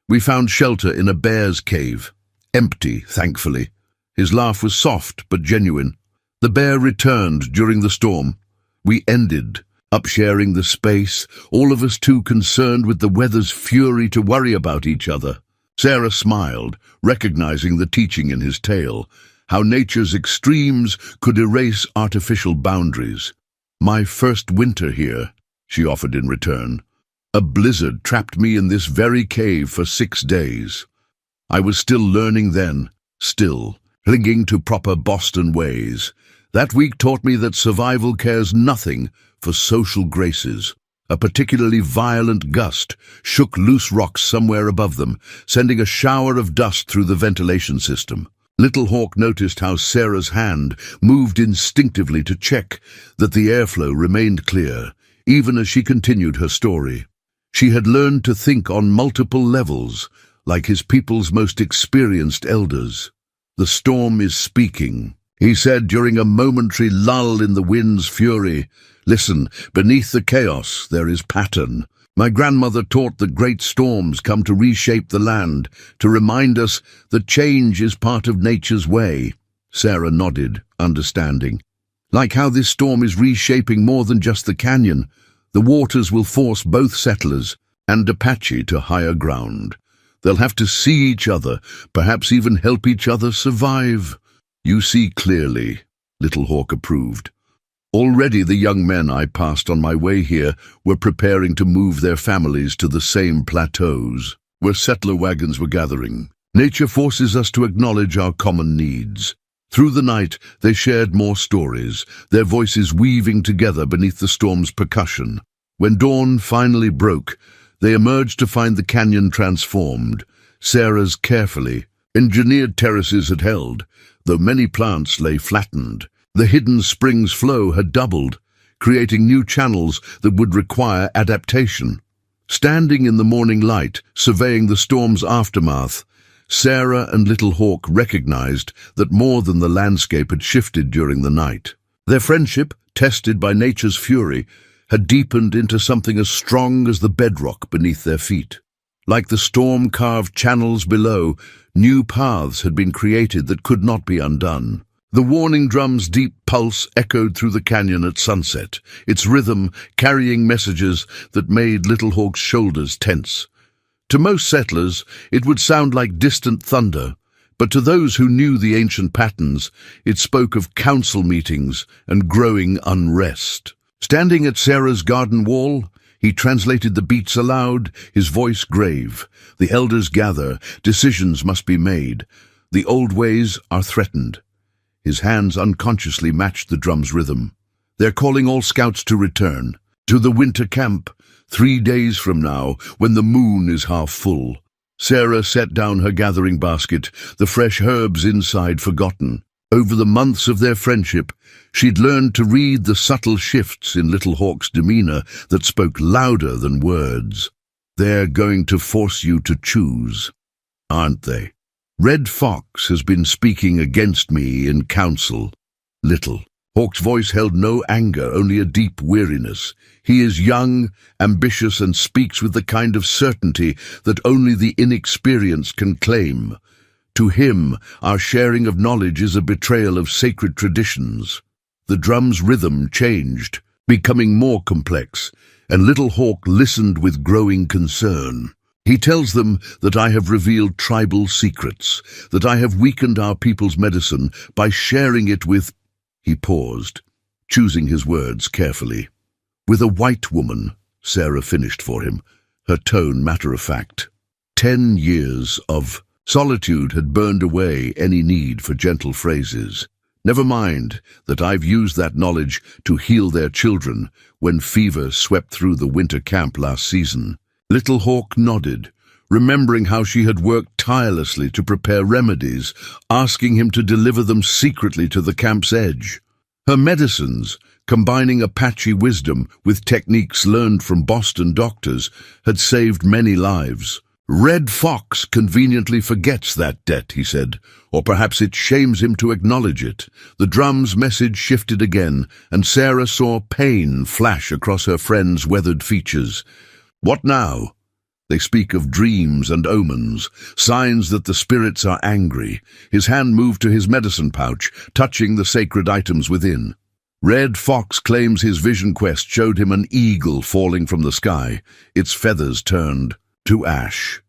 We found shelter in a bear's cave. Empty, thankfully. His laugh was soft but genuine. The bear returned during the storm. We ended up sharing the space, all of us too concerned with the weather's fury to worry about each other. Sarah smiled, recognizing the teaching in his tale, how nature's extremes could erase artificial boundaries. "My first winter here," she offered in return. "A blizzard trapped me in this very cave for 6 days. I was still learning then, still clinging to proper Boston ways. That week taught me that survival cares nothing for social graces." A particularly violent gust shook loose rocks somewhere above them, sending a shower of dust through the ventilation system. Little Hawk noticed how Sarah's hand moved instinctively to check that the airflow remained clear, even as she continued her story. She had learned to think on multiple levels, like his people's most experienced elders. "The storm is speaking," he said during a momentary lull in the wind's fury. "Listen, beneath the chaos there is pattern. My grandmother taught that great storms come to reshape the land, to remind us that change is part of nature's way." Sarah nodded, understanding. "Like how this storm is reshaping more than just the canyon. The waters will force both settlers and Apache to higher ground. They'll have to see each other, perhaps even help each other survive." "You see clearly," Little Hawk approved. Already the young men I passed on my way here were preparing to move their families to the same plateaus, where settler wagons were gathering. Nature forces us to acknowledge our common needs. Through the night, they shared more stories, their voices weaving together beneath the storm's percussion. When dawn finally broke, they emerged to find the canyon transformed. Sarah's carefully engineered terraces had held, though many plants lay flattened. The hidden spring's flow had doubled, creating new channels that would require adaptation. Standing in the morning light, surveying the storm's aftermath, Sarah and Little Hawk recognized that more than the landscape had shifted during the night. Their friendship, tested by nature's fury, had deepened into something as strong as the bedrock beneath their feet. Like the storm-carved channels below, new paths had been created that could not be undone. The warning drum's deep pulse echoed through the canyon at sunset, its rhythm carrying messages that made Little Hawk's shoulders tense. To most settlers, it would sound like distant thunder, but to those who knew the ancient patterns, it spoke of council meetings and growing unrest. Standing at Sarah's garden wall, he translated the beats aloud, his voice grave. The elders gather, decisions must be made. The old ways are threatened. His hands unconsciously matched the drum's rhythm. They're calling all scouts to return, to the winter camp, 3 days from now, when the moon is half full. Sarah set down her gathering basket, the fresh herbs inside forgotten. Over the months of their friendship, she'd learned to read the subtle shifts in Little Hawk's demeanor that spoke louder than words. They're going to force you to choose, aren't they? Red Fox has been speaking against me in council. Little Hawk's voice held no anger, only a deep weariness. He is young, ambitious, and speaks with the kind of certainty that only the inexperienced can claim. To him, our sharing of knowledge is a betrayal of sacred traditions. The drum's rhythm changed, becoming more complex, and Little Hawk listened with growing concern. He tells them that I have revealed tribal secrets, that I have weakened our people's medicine by sharing it with... He paused, choosing his words carefully. With a white woman, Sarah finished for him, her tone matter-of-fact. 10 years of solitude had burned away any need for gentle phrases. Never mind that I've used that knowledge to heal their children when fever swept through the winter camp last season. Little Hawk nodded, remembering how she had worked tirelessly to prepare remedies, asking him to deliver them secretly to the camp's edge. Her medicines, combining Apache wisdom with techniques learned from Boston doctors, had saved many lives. Red Fox conveniently forgets that debt, he said, or perhaps it shames him to acknowledge it. The drum's message shifted again, and Sarah saw pain flash across her friend's weathered features. What now? They speak of dreams and omens, signs that the spirits are angry. His hand moved to his medicine pouch, touching the sacred items within. Red Fox claims his vision quest showed him an eagle falling from the sky, its feathers turned to ash.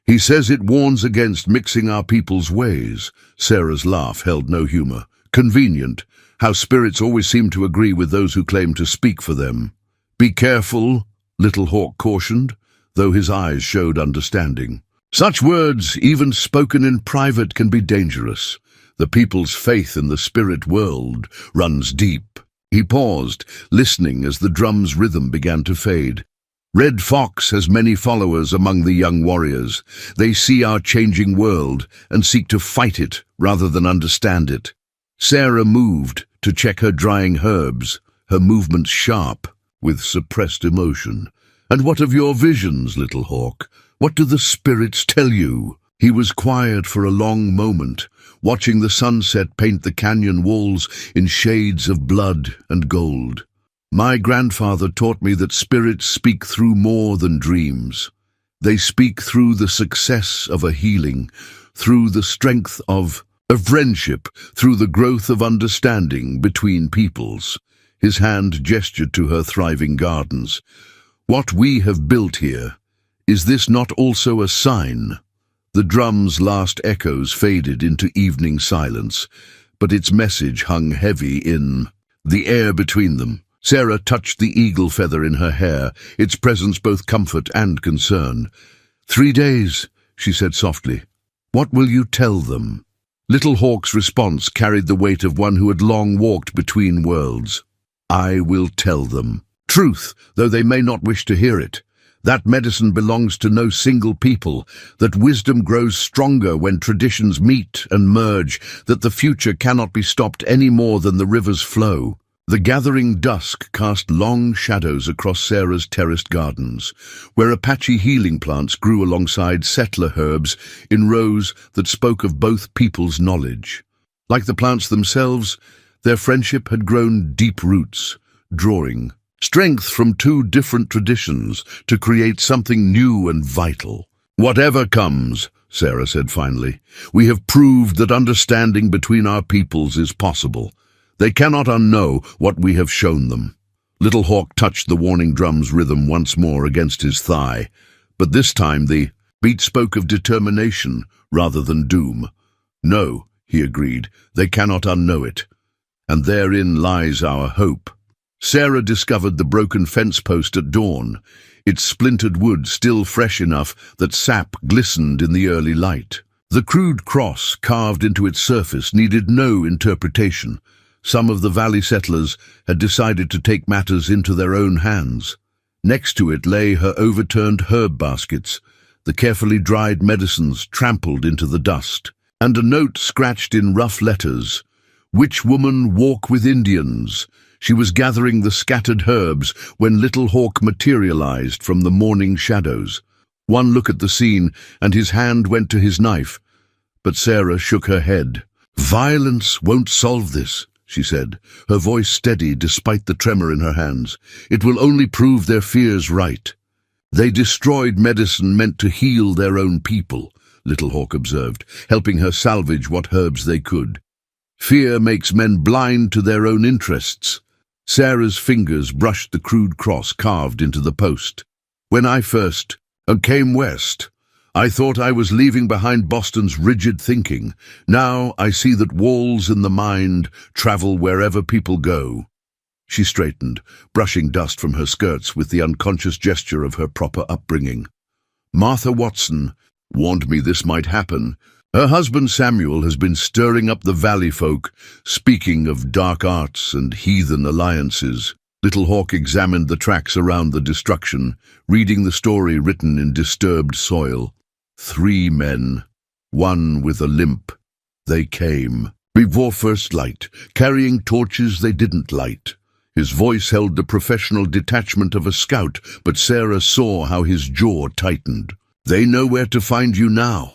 He says it warns against mixing our people's ways. Sarah's laugh held no humor. Convenient, how spirits always seem to agree with those who claim to speak for them. Be careful, Little Hawk cautioned, though his eyes showed understanding. Such words, even spoken in private, can be dangerous. The people's faith in the spirit world runs deep. He paused, listening as the drum's rhythm began to fade. Red Fox has many followers among the young warriors. They see our changing world and seek to fight it rather than understand it. Sarah moved to check her drying herbs, her movements sharp with suppressed emotion. And what of your visions, Little Hawk? What do the spirits tell you? He was quiet for a long moment, watching the sunset paint the canyon walls in shades of blood and gold. My grandfather taught me that spirits speak through more than dreams. They speak through the success of a healing, through the strength of a friendship, through the growth of understanding between peoples. His hand gestured to her thriving gardens. What we have built here, is this not also a sign? The drum's last echoes faded into evening silence, but its message hung heavy in the air between them. Sarah touched the eagle feather in her hair, its presence both comfort and concern. 3 days, she said softly. What will you tell them? Little Hawk's response carried the weight of one who had long walked between worlds. I will tell them. Truth, though they may not wish to hear it. That medicine belongs to no single people, that wisdom grows stronger when traditions meet and merge, that the future cannot be stopped any more than the river's flow. The gathering dusk cast long shadows across Sarah's terraced gardens, where Apache healing plants grew alongside settler herbs in rows that spoke of both peoples' knowledge. Like the plants themselves, their friendship had grown deep roots, drawing strength from 2 different traditions to create something new and vital. Whatever comes, Sarah said finally. We have proved that understanding between our peoples is possible. They cannot unknow what we have shown them. Little Hawk touched the warning drum's rhythm once more against his thigh, but this time the beat spoke of determination rather than doom. No, he agreed, they cannot unknow it, and therein lies our hope. Sarah discovered the broken fence post at dawn, its splintered wood still fresh enough that sap glistened in the early light. The crude cross carved into its surface needed no interpretation. Some of the valley settlers had decided to take matters into their own hands. Next to it lay her overturned herb baskets, the carefully dried medicines trampled into the dust, and a note scratched in rough letters. Which woman walk with Indians? She was gathering the scattered herbs when Little Hawk materialized from the morning shadows. One look at the scene, and his hand went to his knife. But Sarah shook her head. Violence won't solve this, she said, her voice steady despite the tremor in her hands. It will only prove their fears right. They destroyed medicine meant to heal their own people, Little Hawk observed, helping her salvage what herbs they could. Fear makes men blind to their own interests. Sarah's fingers brushed the crude cross carved into the post. When I first came west, I thought I was leaving behind Boston's rigid thinking. Now I see that walls in the mind travel wherever people go. She straightened, brushing dust from her skirts with the unconscious gesture of her proper upbringing. Martha Watson warned me this might happen. Her husband Samuel has been stirring up the valley folk, speaking of dark arts and heathen alliances. Little Hawk examined the tracks around the destruction, reading the story written in disturbed soil. 3 men, one with a limp. They came, before first light, carrying torches they didn't light. His voice held the professional detachment of a scout, but Sarah saw how his jaw tightened. They know where to find you now.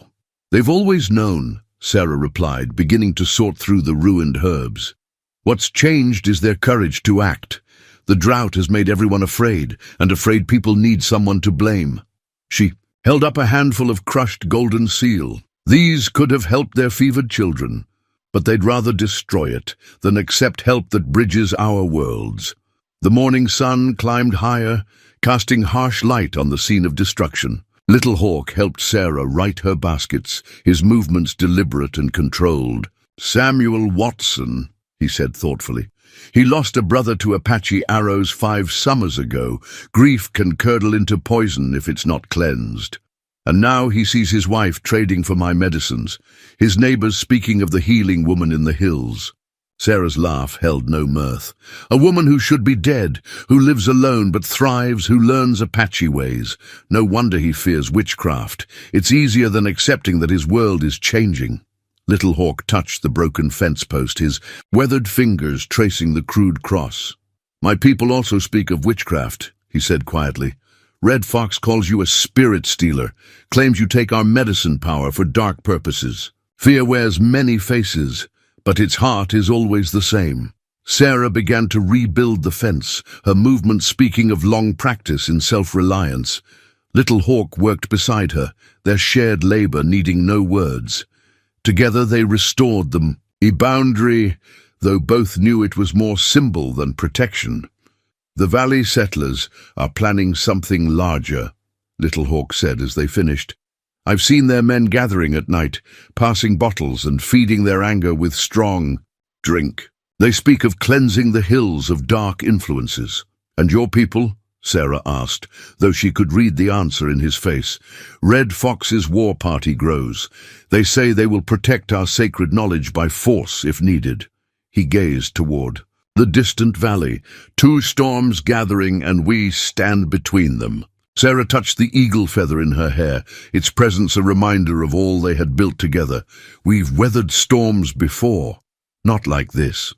They've always known, Sarah replied, beginning to sort through the ruined herbs. What's changed is their courage to act. The drought has made everyone afraid, and afraid people need someone to blame. She held up a handful of crushed golden seal. These could have helped their fevered children, but they'd rather destroy it than accept help that bridges our worlds. The morning sun climbed higher, casting harsh light on the scene of destruction. Little Hawk helped Sarah right her baskets, his movements deliberate and controlled. Samuel Watson, he said thoughtfully. He lost a brother to Apache arrows 5 summers ago. Grief can curdle into poison if it's not cleansed. And now he sees his wife trading for my medicines, his neighbors speaking of the healing woman in the hills. Sarah's laugh held no mirth. A woman who should be dead, who lives alone but thrives, who learns Apache ways. No wonder he fears witchcraft. It's easier than accepting that his world is changing. Little Hawk touched the broken fence post, his weathered fingers tracing the crude cross. My people also speak of witchcraft, he said quietly. Red Fox calls you a spirit stealer, claims you take our medicine power for dark purposes. Fear wears many faces, but its heart is always the same. Sarah began to rebuild the fence, her movement speaking of long practice in self-reliance. Little Hawk worked beside her, their shared labor needing no words. Together they restored them, a boundary, though both knew it was more symbol than protection. The valley settlers are planning something larger, Little Hawk said as they finished. I've seen their men gathering at night, passing bottles and feeding their anger with strong drink. They speak of cleansing the hills of dark influences. And your people? Sarah asked, though she could read the answer in his face. Red Fox's war party grows. They say they will protect our sacred knowledge by force if needed. He gazed toward the distant valley, 2 storms gathering, and we stand between them. Sarah touched the eagle feather in her hair, its presence a reminder of all they had built together. We've weathered storms before, not like this.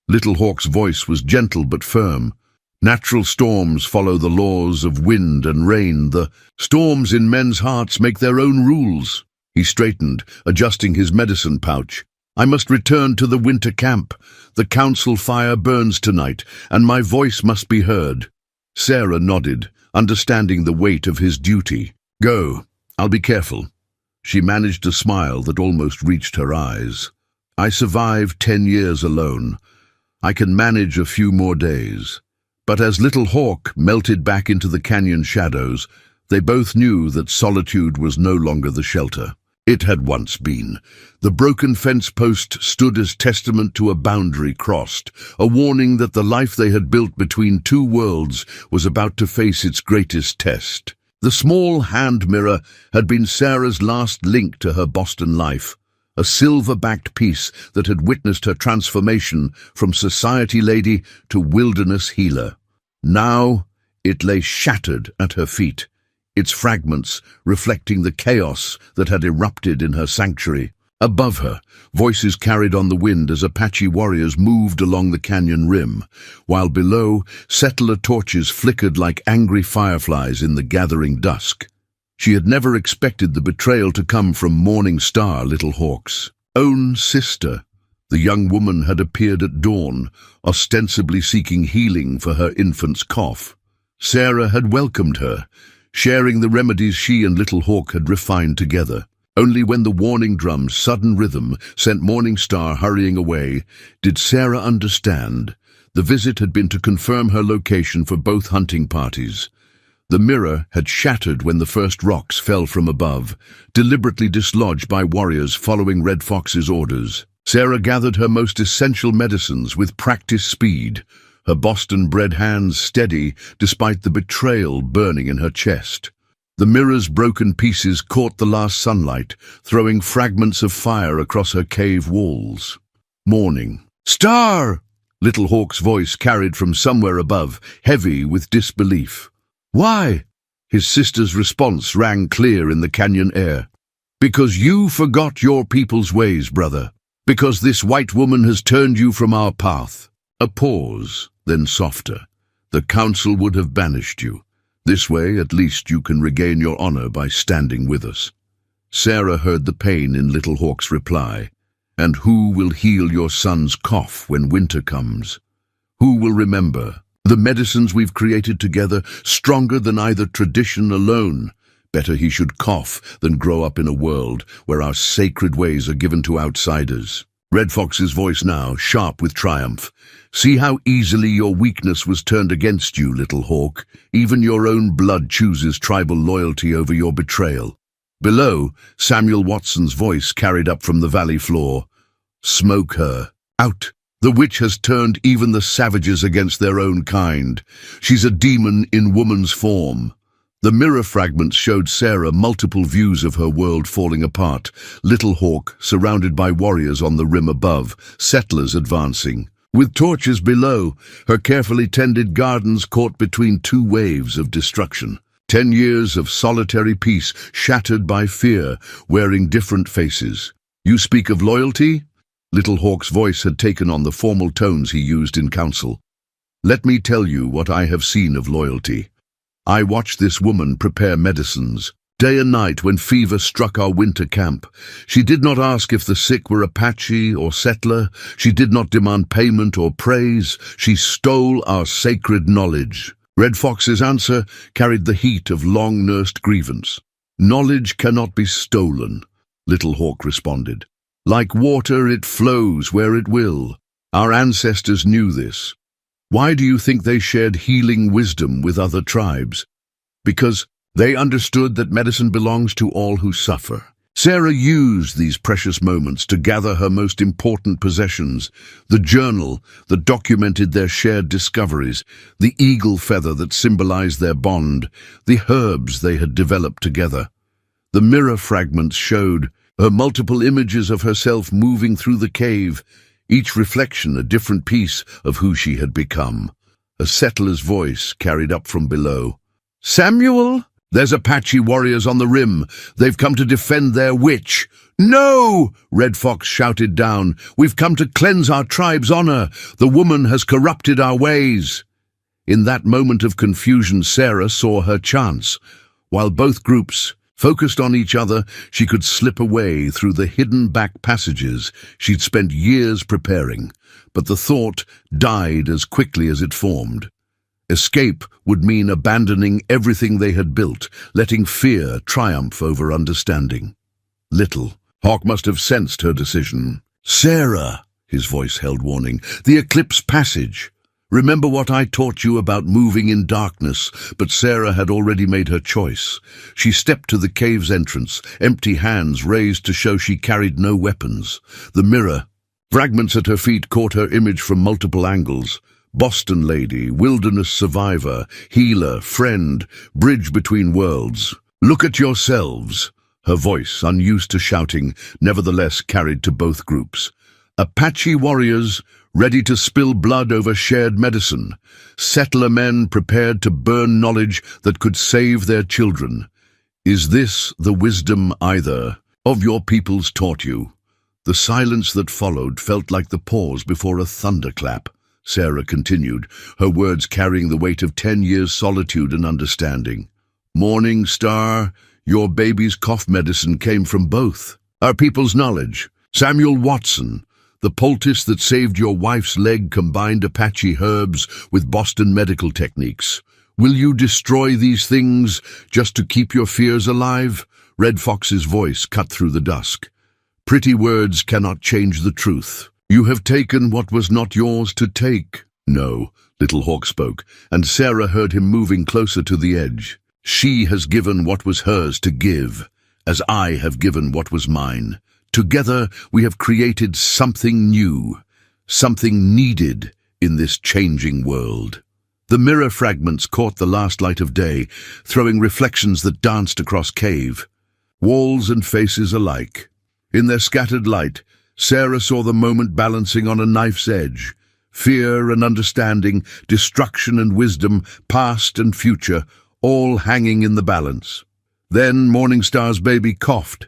Little Hawk's voice was gentle but firm. Natural storms follow the laws of wind and rain. The storms in men's hearts make their own rules. He straightened, adjusting his medicine pouch. I must return to the winter camp. The council fire burns tonight, and my voice must be heard. Sarah nodded, understanding the weight of his duty. Go, I'll be careful. She managed a smile that almost reached her eyes. "I survived 10 years alone. I can manage a few more days." But as Little Hawk melted back into the canyon shadows, they both knew that solitude was no longer the shelter it had once been. The broken fence post stood as testament to a boundary crossed, a warning that the life they had built between two worlds was about to face its greatest test. The small hand mirror had been Sarah's last link to her Boston life, a silver-backed piece that had witnessed her transformation from society lady to wilderness healer. Now it lay shattered at her feet, its fragments reflecting the chaos that had erupted in her sanctuary. Above her, voices carried on the wind as Apache warriors moved along the canyon rim, while below, settler torches flickered like angry fireflies in the gathering dusk. She had never expected the betrayal to come from Morning Star, Little Hawk's own sister. The young woman had appeared at dawn, ostensibly seeking healing for her infant's cough. Sarah had welcomed her, sharing the remedies she and Little Hawk had refined together. Only when the warning drum's sudden rhythm sent Morning Star hurrying away did Sarah understand. The visit had been to confirm her location for both hunting parties. The mirror had shattered when the first rocks fell from above, deliberately dislodged by warriors following Red Fox's orders. Sarah gathered her most essential medicines with practiced speed, her Boston-bred hands steady despite the betrayal burning in her chest. The mirror's broken pieces caught the last sunlight, throwing fragments of fire across her cave walls. "Morning Star!" Little Hawk's voice carried from somewhere above, heavy with disbelief. "Why?" His sister's response rang clear in the canyon air. "Because you forgot your people's ways, brother. Because this white woman has turned you from our path." A pause, then softer. "The council would have banished you. This way, at least, you can regain your honor by standing with us." Sarah heard the pain in Little Hawk's reply. "And who will heal your son's cough when winter comes? Who will remember the medicines we've created together, stronger than either tradition alone? Better he should cough than grow up in a world where our sacred ways are given to outsiders." Red Fox's voice now, sharp with triumph. "See how easily your weakness was turned against you, Little Hawk. Even your own blood chooses tribal loyalty over your betrayal." Below, Samuel Watson's voice carried up from the valley floor. "Smoke her out. The witch has turned even the savages against their own kind. She's a demon in woman's form." The mirror fragments showed Sarah multiple views of her world falling apart. Little Hawk, surrounded by warriors on the rim above, settlers advancing. With torches below, her carefully tended gardens caught between two waves of destruction. 10 years of solitary peace shattered by fear, wearing different faces. "You speak of loyalty?" Little Hawk's voice had taken on the formal tones he used in council. "Let me tell you what I have seen of loyalty. I watched this woman prepare medicines, day and night when fever struck our winter camp. She did not ask if the sick were Apache or settler. She did not demand payment or praise. She stole our sacred knowledge." Red Fox's answer carried the heat of long-nursed grievance. "Knowledge cannot be stolen," Little Hawk responded. "Like water, it flows where it will. Our ancestors knew this. Why do you think they shared healing wisdom with other tribes? Because they understood that medicine belongs to all who suffer." Sarah used these precious moments to gather her most important possessions, the journal that documented their shared discoveries, the eagle feather that symbolized their bond, the herbs they had developed together. The mirror fragments showed her multiple images of herself moving through the cave, each reflection a different piece of who she had become. A settler's voice carried up from below. "Samuel, there's Apache warriors on the rim. They've come to defend their witch." "No!" Red Fox shouted down. "We've come to cleanse our tribe's honor. The woman has corrupted our ways." In that moment of confusion, Sarah saw her chance. While both groups focused on each other, she could slip away through the hidden back passages she'd spent years preparing. But the thought died as quickly as it formed. Escape would mean abandoning everything they had built, letting fear triumph over understanding. Little Hawk must have sensed her decision. "Sarah," his voice held warning, "the eclipse passage. Remember what I taught you about moving in darkness?" But Sarah had already made her choice. She stepped to the cave's entrance, empty hands raised to show she carried no weapons. The mirror, fragments at her feet, caught her image from multiple angles. Boston lady, wilderness survivor, healer, friend, bridge between worlds. "Look at yourselves." Her voice, unused to shouting, nevertheless carried to both groups. Apache warriors, ready to spill blood over shared medicine. Settler men prepared to burn knowledge that could save their children. Is this the wisdom either of your peoples taught you? The silence that followed felt like the pause before a thunderclap. Sarah continued, her words carrying the weight of 10 years' solitude and understanding. "Morning Star, your baby's cough medicine came from both our people's knowledge. Samuel Watson, the poultice that saved your wife's leg combined Apache herbs with Boston medical techniques. Will you destroy these things just to keep your fears alive?" Red Fox's voice cut through the dusk. "Pretty words cannot change the truth. You have taken what was not yours to take." "No," Little Hawk spoke, and Sarah heard him moving closer to the edge. "She has given what was hers to give, as I have given what was mine. Together we have created something new, something needed in this changing world." The mirror fragments caught the last light of day, throwing reflections that danced across cave, walls and faces alike. In their scattered light, Sarah saw the moment balancing on a knife's edge. Fear and understanding, destruction and wisdom, past and future, all hanging in the balance. Then Morningstar's baby coughed,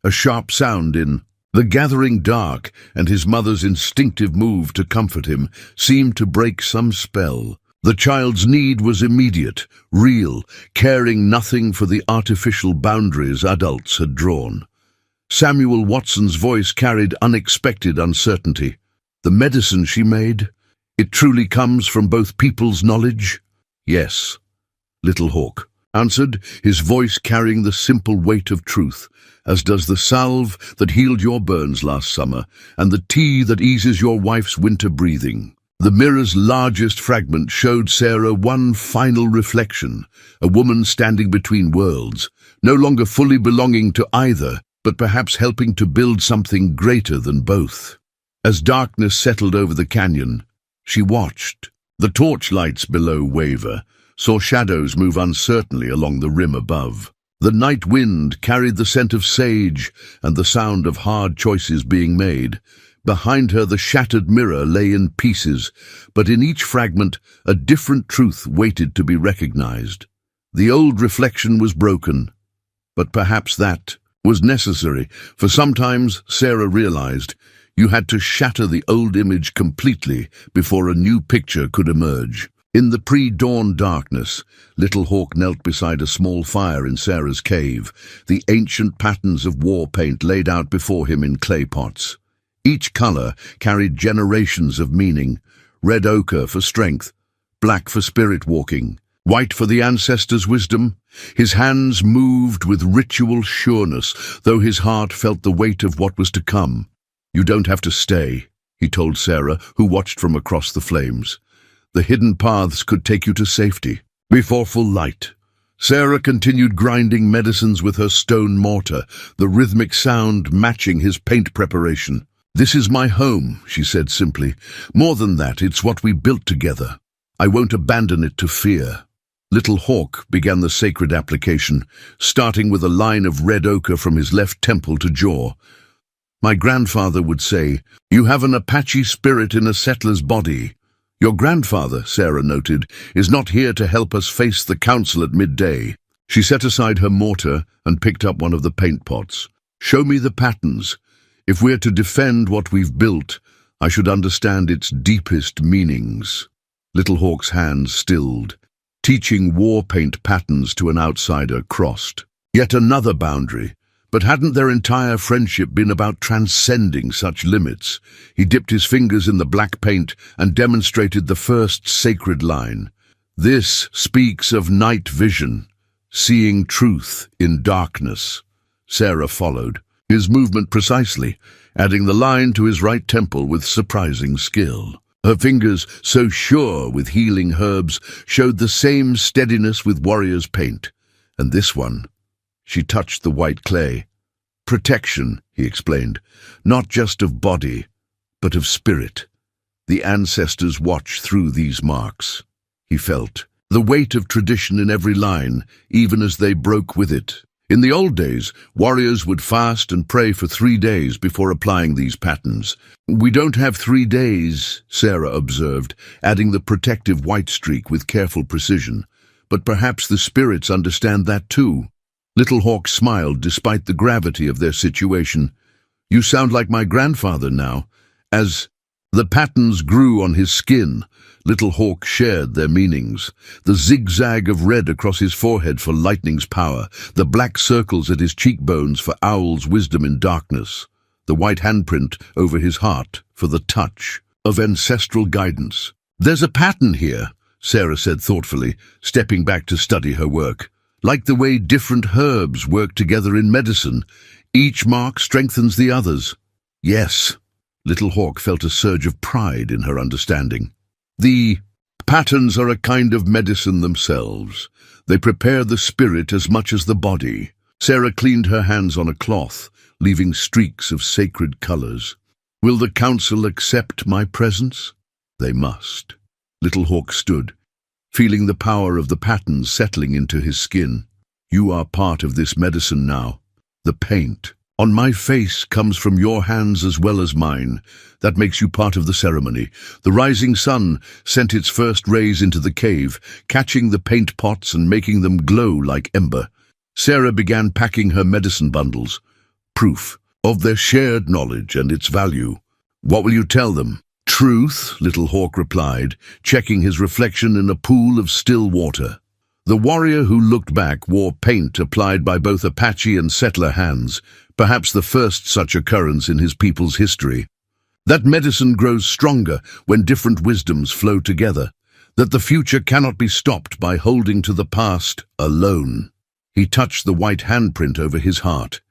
a sharp sound in the gathering dark, and his mother's instinctive move to comfort him seemed to break some spell. The child's need was immediate, real, caring nothing for the artificial boundaries adults had drawn. Samuel Watson's voice carried unexpected uncertainty. "The medicine she made, it truly comes from both people's knowledge?" "Yes," Little Hawk answered, his voice carrying the simple weight of truth, "as does the salve that healed your burns last summer, and the tea that eases your wife's winter breathing." The mirror's largest fragment showed Sarah one final reflection, a woman standing between worlds, no longer fully belonging to either, but perhaps helping to build something greater than both. As darkness settled over the canyon, she watched. The torchlights below waver, saw shadows move uncertainly along the rim above. The night wind carried the scent of sage and the sound of hard choices being made. Behind her the shattered mirror lay in pieces, but in each fragment a different truth waited to be recognized. The old reflection was broken, but perhaps that was necessary, for sometimes, Sarah realized, you had to shatter the old image completely before a new picture could emerge. In the pre-dawn darkness, Little Hawk knelt beside a small fire in Sarah's cave, the ancient patterns of war paint laid out before him in clay pots. Each color carried generations of meaning: red ochre for strength, black for spirit walking, white for the ancestors' wisdom. His hands moved with ritual sureness, though his heart felt the weight of what was to come. "You don't have to stay," he told Sarah, who watched from across the flames. "The hidden paths could take you to safety." Before full light, Sarah continued grinding medicines with her stone mortar, the rhythmic sound matching his paint preparation. "This is my home," she said simply. "More than that, it's what we built together. I won't abandon it to fear." Little Hawk began the sacred application, starting with a line of red ochre from his left temple to jaw. "My grandfather would say, 'You have an Apache spirit in a settler's body.' Your grandfather," Sarah noted, "is not here to help us face the council at midday." She set aside her mortar and picked up one of the paint pots. "Show me the patterns. If we're to defend what we've built, I should understand its deepest meanings." Little Hawk's hands stilled. Teaching war paint patterns to an outsider crossed. Yet another boundary. But hadn't their entire friendship been about transcending such limits? He dipped his fingers in the black paint and demonstrated the first sacred line. "This speaks of night vision, seeing truth in darkness." Sarah followed. his movement precisely, adding the line to his right temple with surprising skill. Her fingers, so sure with healing herbs, showed the same steadiness with warrior's paint. And this one, she touched the white clay. Protection, he explained, not just of body, but of spirit. The ancestors watch through these marks. He felt the weight of tradition in every line, even as they broke with it. In the old days, warriors would fast and pray for 3 days before applying these patterns. "We don't have 3 days," Sarah observed, adding the protective white streak with careful precision. "But perhaps the spirits understand that too." Little Hawk smiled despite the gravity of their situation. "You sound like my grandfather now." As the patterns grew on his skin, Little Hawk shared their meanings. The zigzag of red across his forehead for lightning's power, the black circles at his cheekbones for owl's wisdom in darkness, the white handprint over his heart for the touch of ancestral guidance. "There's a pattern here," Sarah said thoughtfully, stepping back to study her work. "Like the way different herbs work together in medicine. Each mark strengthens the others." "Yes." Little Hawk felt a surge of pride in her understanding. "The patterns are a kind of medicine themselves. They prepare the spirit as much as the body." Sarah cleaned her hands on a cloth, leaving streaks of sacred colors. "Will the council accept my presence?" "They must." Little Hawk stood, feeling the power of the patterns settling into his skin. "You are part of this medicine now. The paint on my face comes from your hands as well as mine. That makes you part of the ceremony." The rising sun sent its first rays into the cave, catching the paint pots and making them glow like ember. Sarah began packing her medicine bundles, proof of their shared knowledge and its value. "What will you tell them?" "Truth," Little Hawk replied, checking his reflection in a pool of still water. The warrior who looked back wore paint applied by both Apache and settler hands, perhaps the first such occurrence in his people's history. That medicine grows stronger when different wisdoms flow together, that the future cannot be stopped by holding to the past alone. He touched the white handprint over his heart,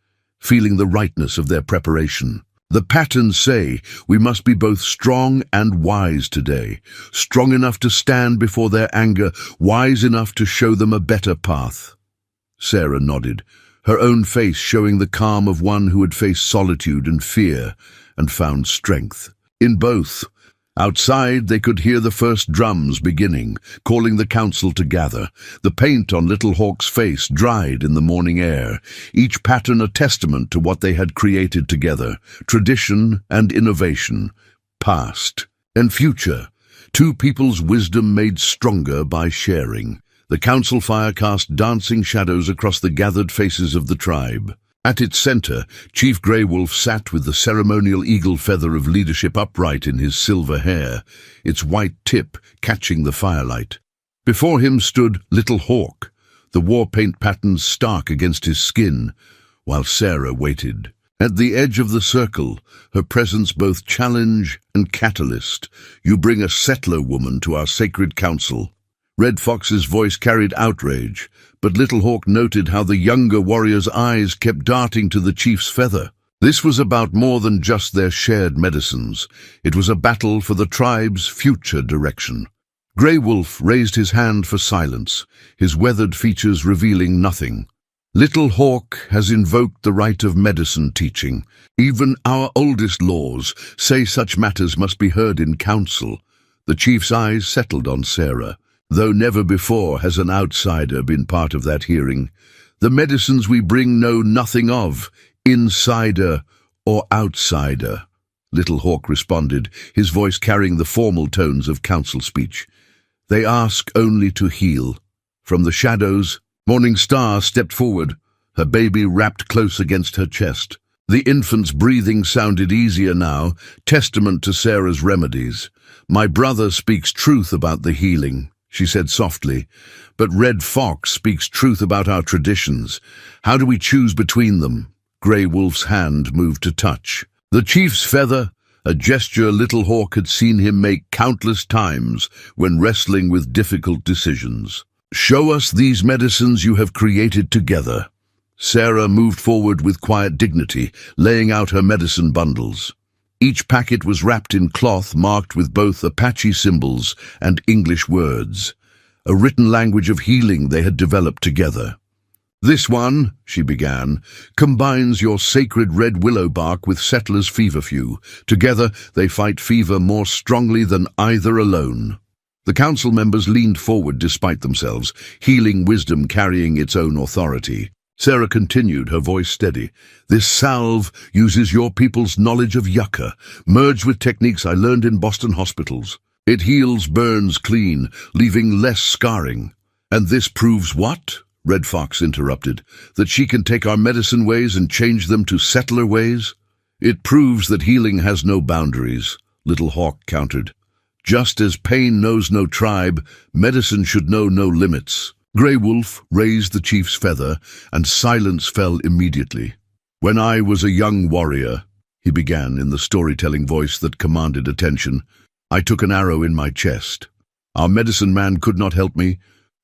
feeling the rightness of their preparation. "The patterns say we must be both strong and wise today, strong enough to stand before their anger, wise enough to show them a better path." Sarah nodded, her own face showing the calm of one who had faced solitude and fear and found strength in both. Outside, they could hear the first drums beginning, calling the council to gather. The paint on Little Hawk's face dried in the morning air, each pattern a testament to what they had created together, tradition and innovation, past and future, two people's wisdom made stronger by sharing. The council fire cast dancing shadows across the gathered faces of the tribe. At its center, Chief Grey Wolf sat with the ceremonial eagle feather of leadership upright in his silver hair, its white tip catching the firelight. Before him stood Little Hawk, the war paint patterns stark against his skin, while Sarah waited. At the edge of the circle, her presence both challenge and catalyst. "You bring a settler woman to our sacred council." Red Fox's voice carried outrage, but Little Hawk noted how the younger warrior's eyes kept darting to the chief's feather. This was about more than just their shared medicines. It was a battle for the tribe's future direction. Grey Wolf raised his hand for silence, his weathered features revealing nothing. "Little Hawk has invoked the right of medicine teaching. Even our oldest laws say such matters must be heard in council." The chief's eyes settled on Sarah. "Though never before has an outsider been part of that hearing. The medicines we bring know nothing of, insider or outsider." Little Hawk responded, his voice carrying the formal tones of council speech. "They ask only to heal." From the shadows, Morning Star stepped forward, her baby wrapped close against her chest. The infant's breathing sounded easier now, testament to Sarah's remedies. "My brother speaks truth about the healing," she said softly, "but Red Fox speaks truth about our traditions. How do we choose between them?" Grey Wolf's hand moved to touch. The chief's feather, a gesture Little Hawk had seen him make countless times when wrestling with difficult decisions. "Show us these medicines you have created together." Sarah moved forward with quiet dignity, laying out her medicine bundles. Each packet was wrapped in cloth marked with both Apache symbols and English words, a written language of healing they had developed together. "This one," she began, "combines your sacred red willow bark with settler's feverfew. Together they fight fever more strongly than either alone." The council members leaned forward despite themselves, healing wisdom carrying its own authority. Sarah continued, her voice steady. "This salve uses your people's knowledge of yucca, merged with techniques I learned in Boston hospitals. It heals burns clean, leaving less scarring." "And this proves what?" Red Fox interrupted. "That she can take our medicine ways and change them to settler ways?" "It proves that healing has no boundaries," Little Hawk countered. "Just as pain knows no tribe, medicine should know no limits." Grey Wolf raised the chief's feather, and silence fell immediately. "When I was a young warrior," he began in the storytelling voice that commanded attention, "I took an arrow in my chest. Our medicine man could not help me,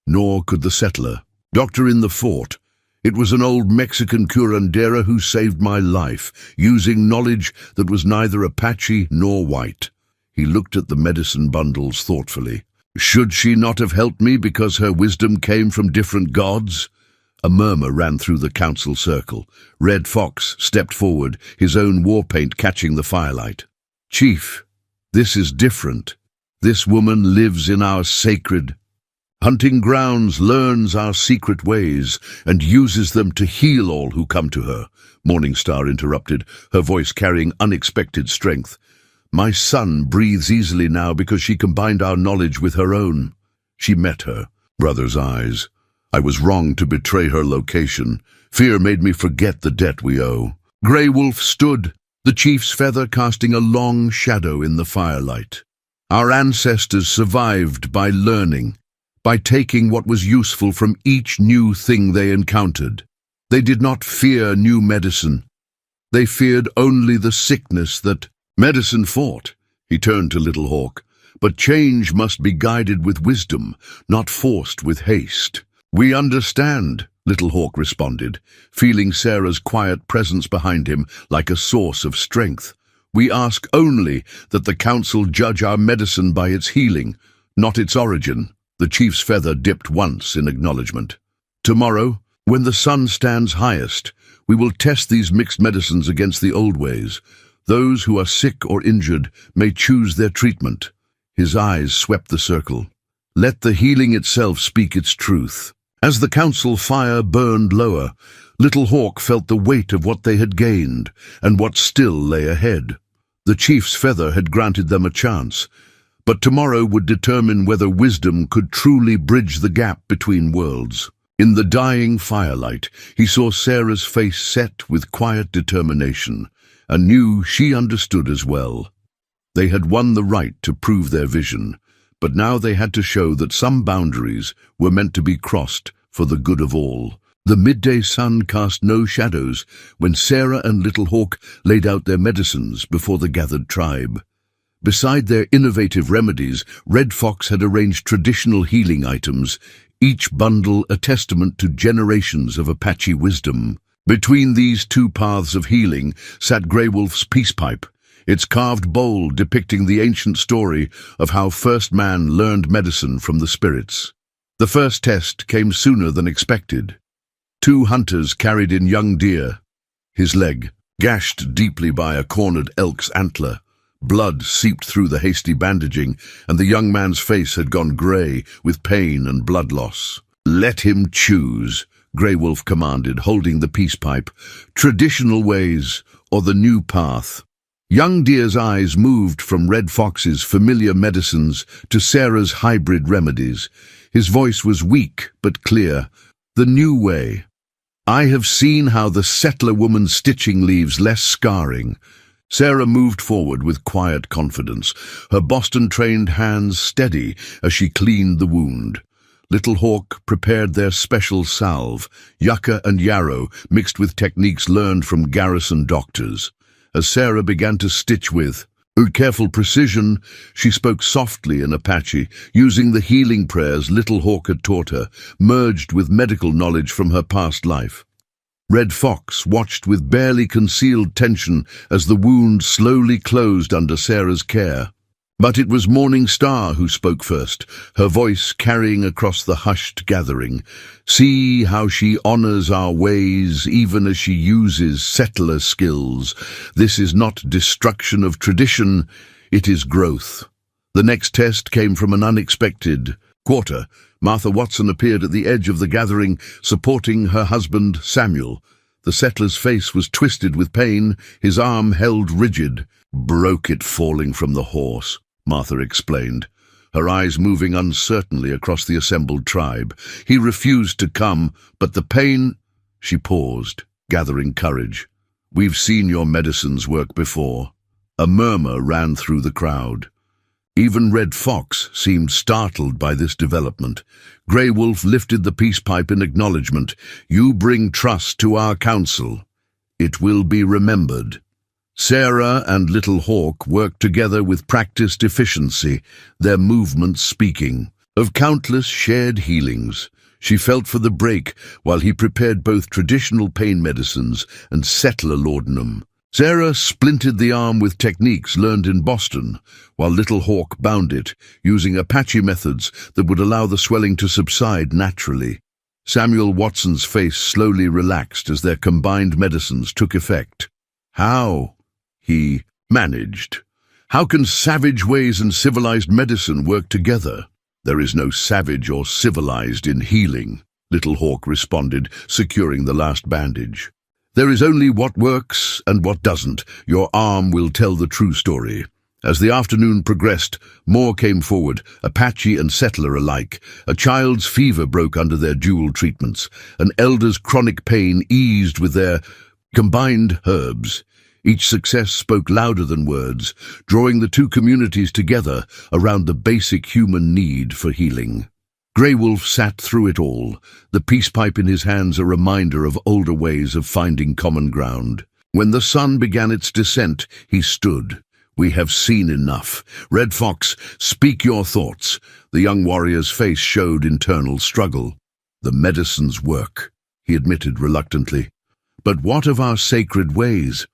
nor could the settler. Doctor in the fort. It was an old Mexican curandera who saved my life, using knowledge that was neither Apache nor white." He looked at the medicine bundles thoughtfully. "Should she not have helped me because her wisdom came from different gods?" A murmur ran through the council circle. Red Fox stepped forward, his own war paint catching the firelight. "Chief, this is different. This woman lives in our sacred hunting grounds, learns our secret ways, and uses them to heal all who come to her," Morningstar interrupted, her voice carrying unexpected strength. "My son breathes easily now because she combined our knowledge with her own." She met her brother's eyes. "I was wrong to betray her location. Fear made me forget the debt we owe." Grey Wolf stood, the chief's feather casting a long shadow in the firelight. "Our ancestors survived by learning, by taking what was useful from each new thing they encountered. They did not fear new medicine. They feared only the sickness that medicine fought." He turned to Little Hawk. "But change must be guided with wisdom, not forced with haste." "We understand," Little Hawk responded, feeling Sarah's quiet presence behind him like a source of strength. "We ask only that the council judge our medicine by its healing, not its origin." The chief's feather dipped once in acknowledgement. "Tomorrow, when the sun stands highest, we will test these mixed medicines against the old ways. Those who are sick or injured may choose their treatment." His eyes swept the circle. "Let the healing itself speak its truth." As the council fire burned lower, Little Hawk felt the weight of what they had gained and what still lay ahead. The chief's feather had granted them a chance, but tomorrow would determine whether wisdom could truly bridge the gap between worlds. In the dying firelight, he saw Sarah's face set with quiet determination, and knew she understood as well. They had won the right to prove their vision, but now they had to show that some boundaries were meant to be crossed for the good of all. The midday sun cast no shadows when Sarah and Little Hawk laid out their medicines before the gathered tribe. Beside their innovative remedies, Red Fox had arranged traditional healing items, each bundle a testament to generations of Apache wisdom. Between these two paths of healing sat Grey Wolf's peace pipe, its carved bowl depicting the ancient story of how first man learned medicine from the spirits. The first test came sooner than expected. 2 hunters carried in young deer, his leg gashed deeply by a cornered elk's antler. Blood seeped through the hasty bandaging, and the young man's face had gone grey with pain and blood loss. "Let him choose," Grey Wolf commanded, holding the peace pipe. "Traditional ways or the new path." Young Deer's eyes moved from Red Fox's familiar medicines to Sarah's hybrid remedies. His voice was weak but clear. "The new way. I have seen how the settler woman's stitching leaves less scarring." Sarah moved forward with quiet confidence, her Boston-trained hands steady as she cleaned the wound. Little Hawk prepared their special salve, yucca and yarrow, mixed with techniques learned from garrison doctors. As Sarah began to stitch with careful precision, she spoke softly in Apache, using the healing prayers Little Hawk had taught her, merged with medical knowledge from her past life. Red Fox watched with barely concealed tension as the wound slowly closed under Sarah's care. But it was Morning Star who spoke first, her voice carrying across the hushed gathering. "See how she honors our ways, even as she uses settler skills. This is not destruction of tradition, it is growth." The next test came from an unexpected quarter. Martha Watson appeared at the edge of the gathering, supporting her husband, Samuel. The settler's face was twisted with pain, his arm held rigid. "Broke it falling from the horse," Martha explained, her eyes moving uncertainly across the assembled tribe. "He refused to come, but the pain—" She paused, gathering courage. "We've seen your medicines work before." A murmur ran through the crowd. Even Red Fox seemed startled by this development. Grey Wolf lifted the peace pipe in acknowledgement. "You bring trust to our council. It will be remembered." Sarah and Little Hawk worked together with practiced efficiency, their movements speaking. Of countless shared healings, she felt for the break while he prepared both traditional pain medicines and settler laudanum. Sarah splinted the arm with techniques learned in Boston, while Little Hawk bound it, using Apache methods that would allow the swelling to subside naturally. Samuel Watson's face slowly relaxed as their combined medicines took effect. "How?" he managed. "How can savage ways and civilized medicine work together?" "There is no savage or civilized in healing," Little Hawk responded, securing the last bandage. "There is only what works and what doesn't. Your arm will tell the true story." As the afternoon progressed, more came forward, Apache and settler alike. A child's fever broke under their dual treatments. An elder's chronic pain eased with their combined herbs. Each success spoke louder than words, drawing the two communities together around the basic human need for healing. Grey Wolf sat through it all, the peace pipe in his hands a reminder of older ways of finding common ground. When the sun began its descent, he stood. "We have seen enough. Red Fox, speak your thoughts." The young warrior's face showed internal struggle. "The medicines work," he admitted reluctantly. "But what of our sacred ways?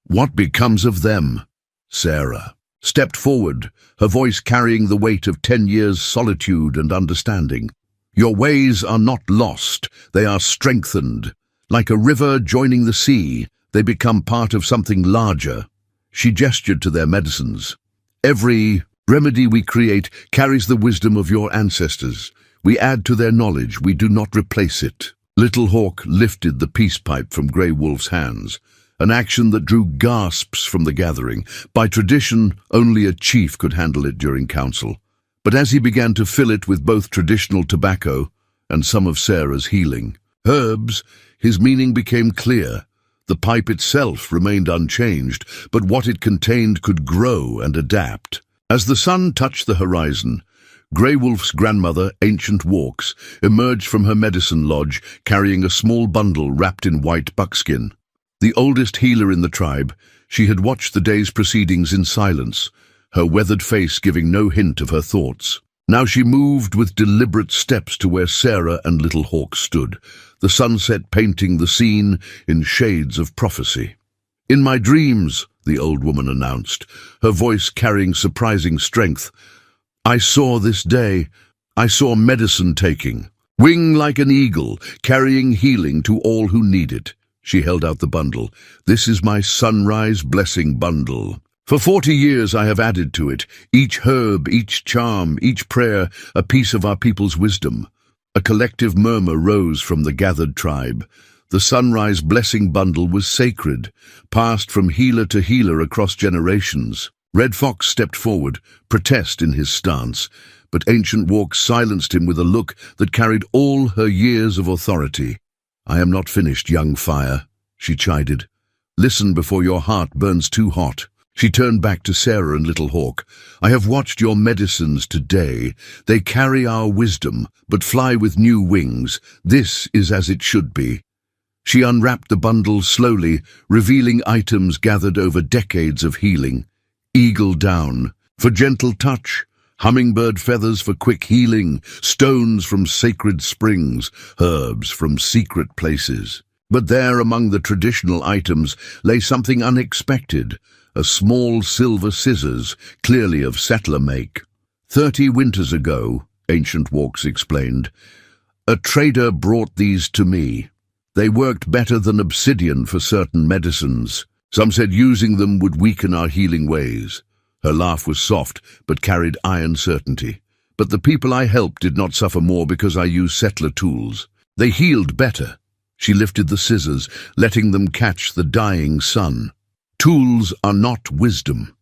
What becomes of them?" Sarah stepped forward, her voice carrying the weight of 10 years' solitude and understanding. "Your ways are not lost, they are strengthened. Like a river joining the sea, they become part of something larger." She gestured to their medicines. "Every remedy we create carries the wisdom of your ancestors. We add to their knowledge, we do not replace it." Little Hawk lifted the peace pipe from Grey Wolf's hands, an action that drew gasps from the gathering. By tradition, only a chief could handle it during council. But as he began to fill it with both traditional tobacco and some of Sarah's healing herbs, his meaning became clear. The pipe itself remained unchanged, but what it contained could grow and adapt. As the sun touched the horizon, Grey Wolf's grandmother, Ancient Walks, emerged from her medicine lodge carrying a small bundle wrapped in white buckskin. The oldest healer in the tribe, she had watched the day's proceedings in silence, her weathered face giving no hint of her thoughts. Now she moved with deliberate steps to where Sarah and Little Hawk stood, the sunset painting the scene in shades of prophecy. "In my dreams," the old woman announced, her voice carrying surprising strength, "I saw this day. I saw medicine taking, wing like an eagle, carrying healing to all who need it." She held out the bundle. "This is my sunrise blessing bundle. For 40 years I have added to it, each herb, each charm, each prayer, a piece of our people's wisdom." A collective murmur rose from the gathered tribe. The sunrise blessing bundle was sacred, passed from healer to healer across generations. Red Fox stepped forward, protest in his stance, but Ancient Walk silenced him with a look that carried all her years of authority. "I am not finished, young fire," she chided. "Listen before your heart burns too hot." She turned back to Sarah and Little Hawk. "I have watched your medicines today. They carry our wisdom, but fly with new wings. This is as it should be." She unwrapped the bundle slowly, revealing items gathered over decades of healing. Eagle down for gentle touch, hummingbird feathers for quick healing, stones from sacred springs, herbs from secret places. But there, among the traditional items, lay something unexpected, a small silver scissors, clearly of settler make. 30 winters ago, Ancient Walks explained, a trader brought these to me. They worked better than obsidian for certain medicines. Some said using them would weaken our healing ways. Her laugh was soft, but carried iron certainty. But the people I helped did not suffer more because I used settler tools. They healed better. She lifted the scissors, letting them catch the dying sun. Tools are not wisdom.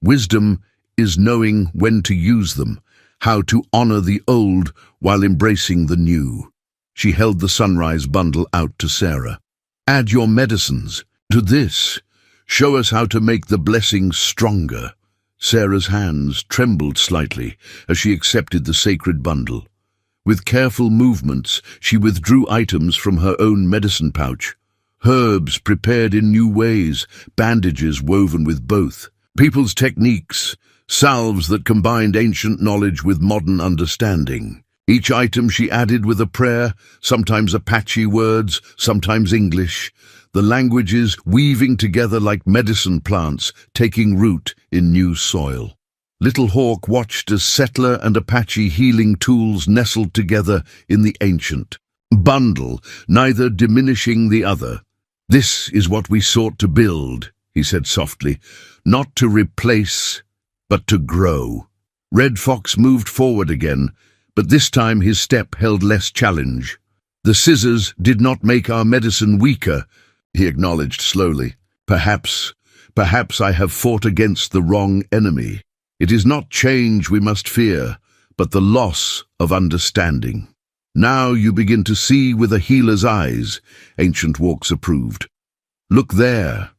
Wisdom is knowing when to use them, how to honor the old while embracing the new. She held the sunrise bundle out to Sarah. Add your medicines to this. Show us how to make the blessings stronger. Sarah's hands trembled slightly as she accepted the sacred bundle. With careful movements, she withdrew items from her own medicine pouch. Herbs prepared in new ways, bandages woven with both, people's techniques, salves that combined ancient knowledge with modern understanding. Each item she added with a prayer, sometimes Apache words, sometimes English, the languages weaving together like medicine plants taking root in new soil. Little Hawk watched as settler and Apache healing tools nestled together in the ancient bundle, neither diminishing the other. This is what we sought to build, he said softly, not to replace, but to grow. Red Fox moved forward again, but this time his step held less challenge. The scissors did not make our medicine weaker, he acknowledged slowly. Perhaps I have fought against the wrong enemy. It is not change we must fear, but the loss of understanding. Now you begin to see with a healer's eyes, Ancient Walks approved. Look there.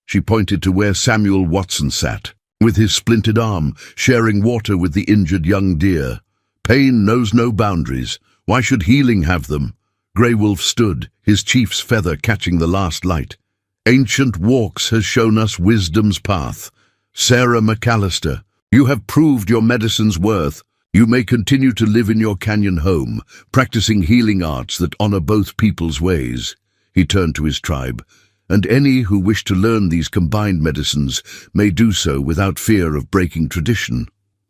She pointed to where Samuel Watson sat, with his splintered arm, sharing water with the injured young deer. Pain knows no boundaries. Why should healing have them? Grey Wolf stood, his chief's feather catching the last light. Ancient Walks has shown us wisdom's path. Sarah McAllister, you have proved your medicine's worth. You may continue to live in your canyon home, practicing healing arts that honor both people's ways. He turned to his tribe, and any who wish to learn these combined medicines may do so without fear of breaking tradition.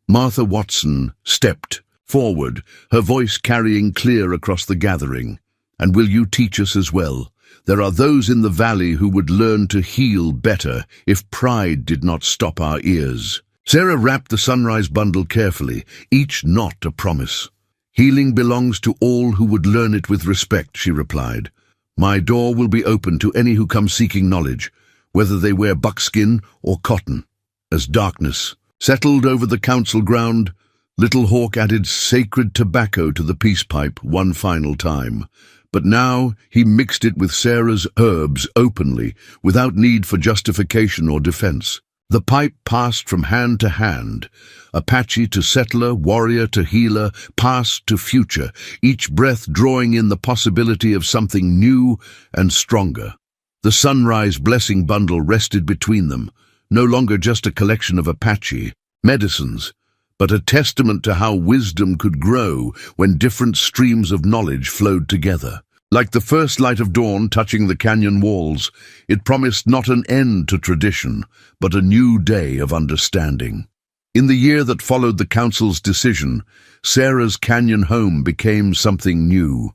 Martha Watson stepped forward, her voice carrying clear across the gathering. And will you teach us as well? There are those in the valley who would learn to heal better if pride did not stop our ears. Sarah wrapped the sunrise bundle carefully, each knot a promise. Healing belongs to all who would learn it with respect, she replied. My door will be open to any who come seeking knowledge, whether they wear buckskin or cotton. As darkness settled over the council ground, Little Hawk added sacred tobacco to the peace pipe one final time. But now he mixed it with Sarah's herbs openly, without need for justification or defense. The pipe passed from hand to hand, Apache to settler, warrior to healer, past to future, each breath drawing in the possibility of something new and stronger. The sunrise blessing bundle rested between them, no longer just a collection of Apache medicines, but a testament to how wisdom could grow when different streams of knowledge flowed together. Like the first light of dawn touching the canyon walls, it promised not an end to tradition, but a new day of understanding. In the year that followed the council's decision, Sarah's canyon home became something new,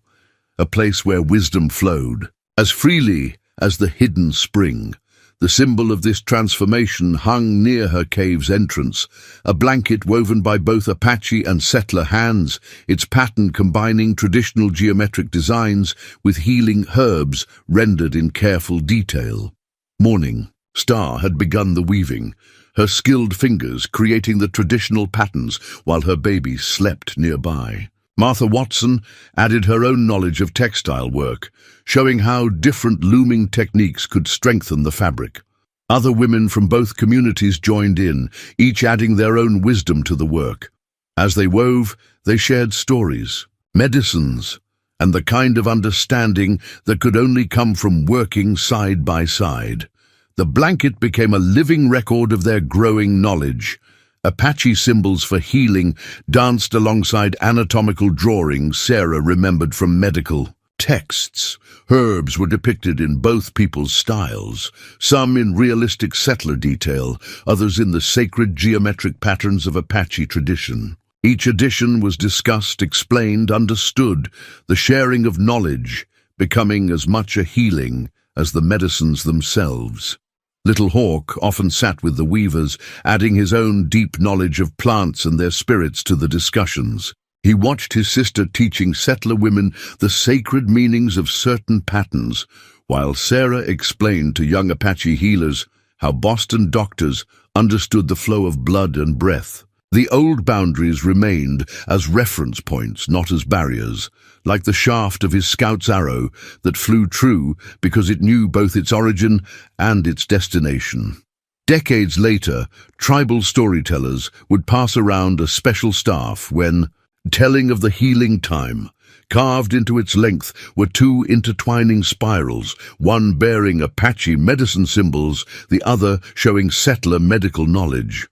a place where wisdom flowed, as freely as the hidden spring. The symbol of this transformation hung near her cave's entrance, a blanket woven by both Apache and settler hands, its pattern combining traditional geometric designs with healing herbs rendered in careful detail. Morning Star had begun the weaving, her skilled fingers creating the traditional patterns while her baby slept nearby. Martha Watson added her own knowledge of textile work, showing how different looming techniques could strengthen the fabric. Other women from both communities joined in, each adding their own wisdom to the work. As they wove, they shared stories, medicines, and the kind of understanding that could only come from working side by side. The blanket became a living record of their growing knowledge. Apache symbols for healing danced alongside anatomical drawings Sarah remembered from medical texts. Herbs were depicted in both people's styles, some in realistic settler detail, others in the sacred geometric patterns of Apache tradition. Each edition was discussed, explained, understood, the sharing of knowledge becoming as much a healing as the medicines themselves. Little Hawk often sat with the weavers, adding his own deep knowledge of plants and their spirits to the discussions. He watched his sister teaching settler women the sacred meanings of certain patterns, while Sarah explained to young Apache healers how Boston doctors understood the flow of blood and breath. The old boundaries remained as reference points, not as barriers, like the shaft of his scout's arrow that flew true because it knew both its origin and its destination. Decades later, tribal storytellers would pass around a special staff when, telling of the healing time, carved into its length were two intertwining spirals, one bearing Apache medicine symbols, the other showing settler medical knowledge.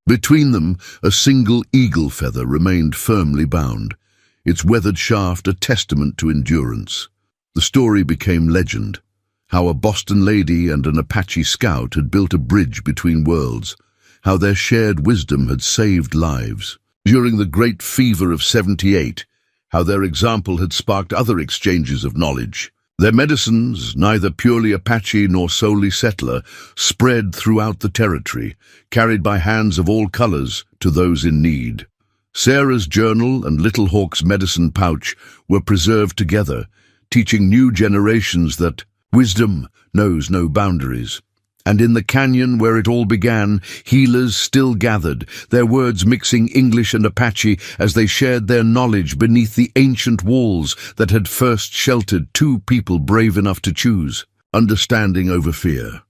Between them, a single eagle feather remained firmly bound, its weathered shaft a testament to endurance. The story became legend, how a Boston lady and an Apache scout had built a bridge between worlds, how their shared wisdom had saved lives. During the Great Fever of '78, how their example had sparked other exchanges of knowledge. Their medicines, neither purely Apache nor solely settler, spread throughout the territory, carried by hands of all colors to those in need. Sarah's journal and Little Hawk's medicine pouch were preserved together, teaching new generations that wisdom knows no boundaries. And in the canyon where it all began, healers still gathered, their words mixing English and Apache as they shared their knowledge beneath the ancient walls that had first sheltered two people brave enough to choose, understanding over fear.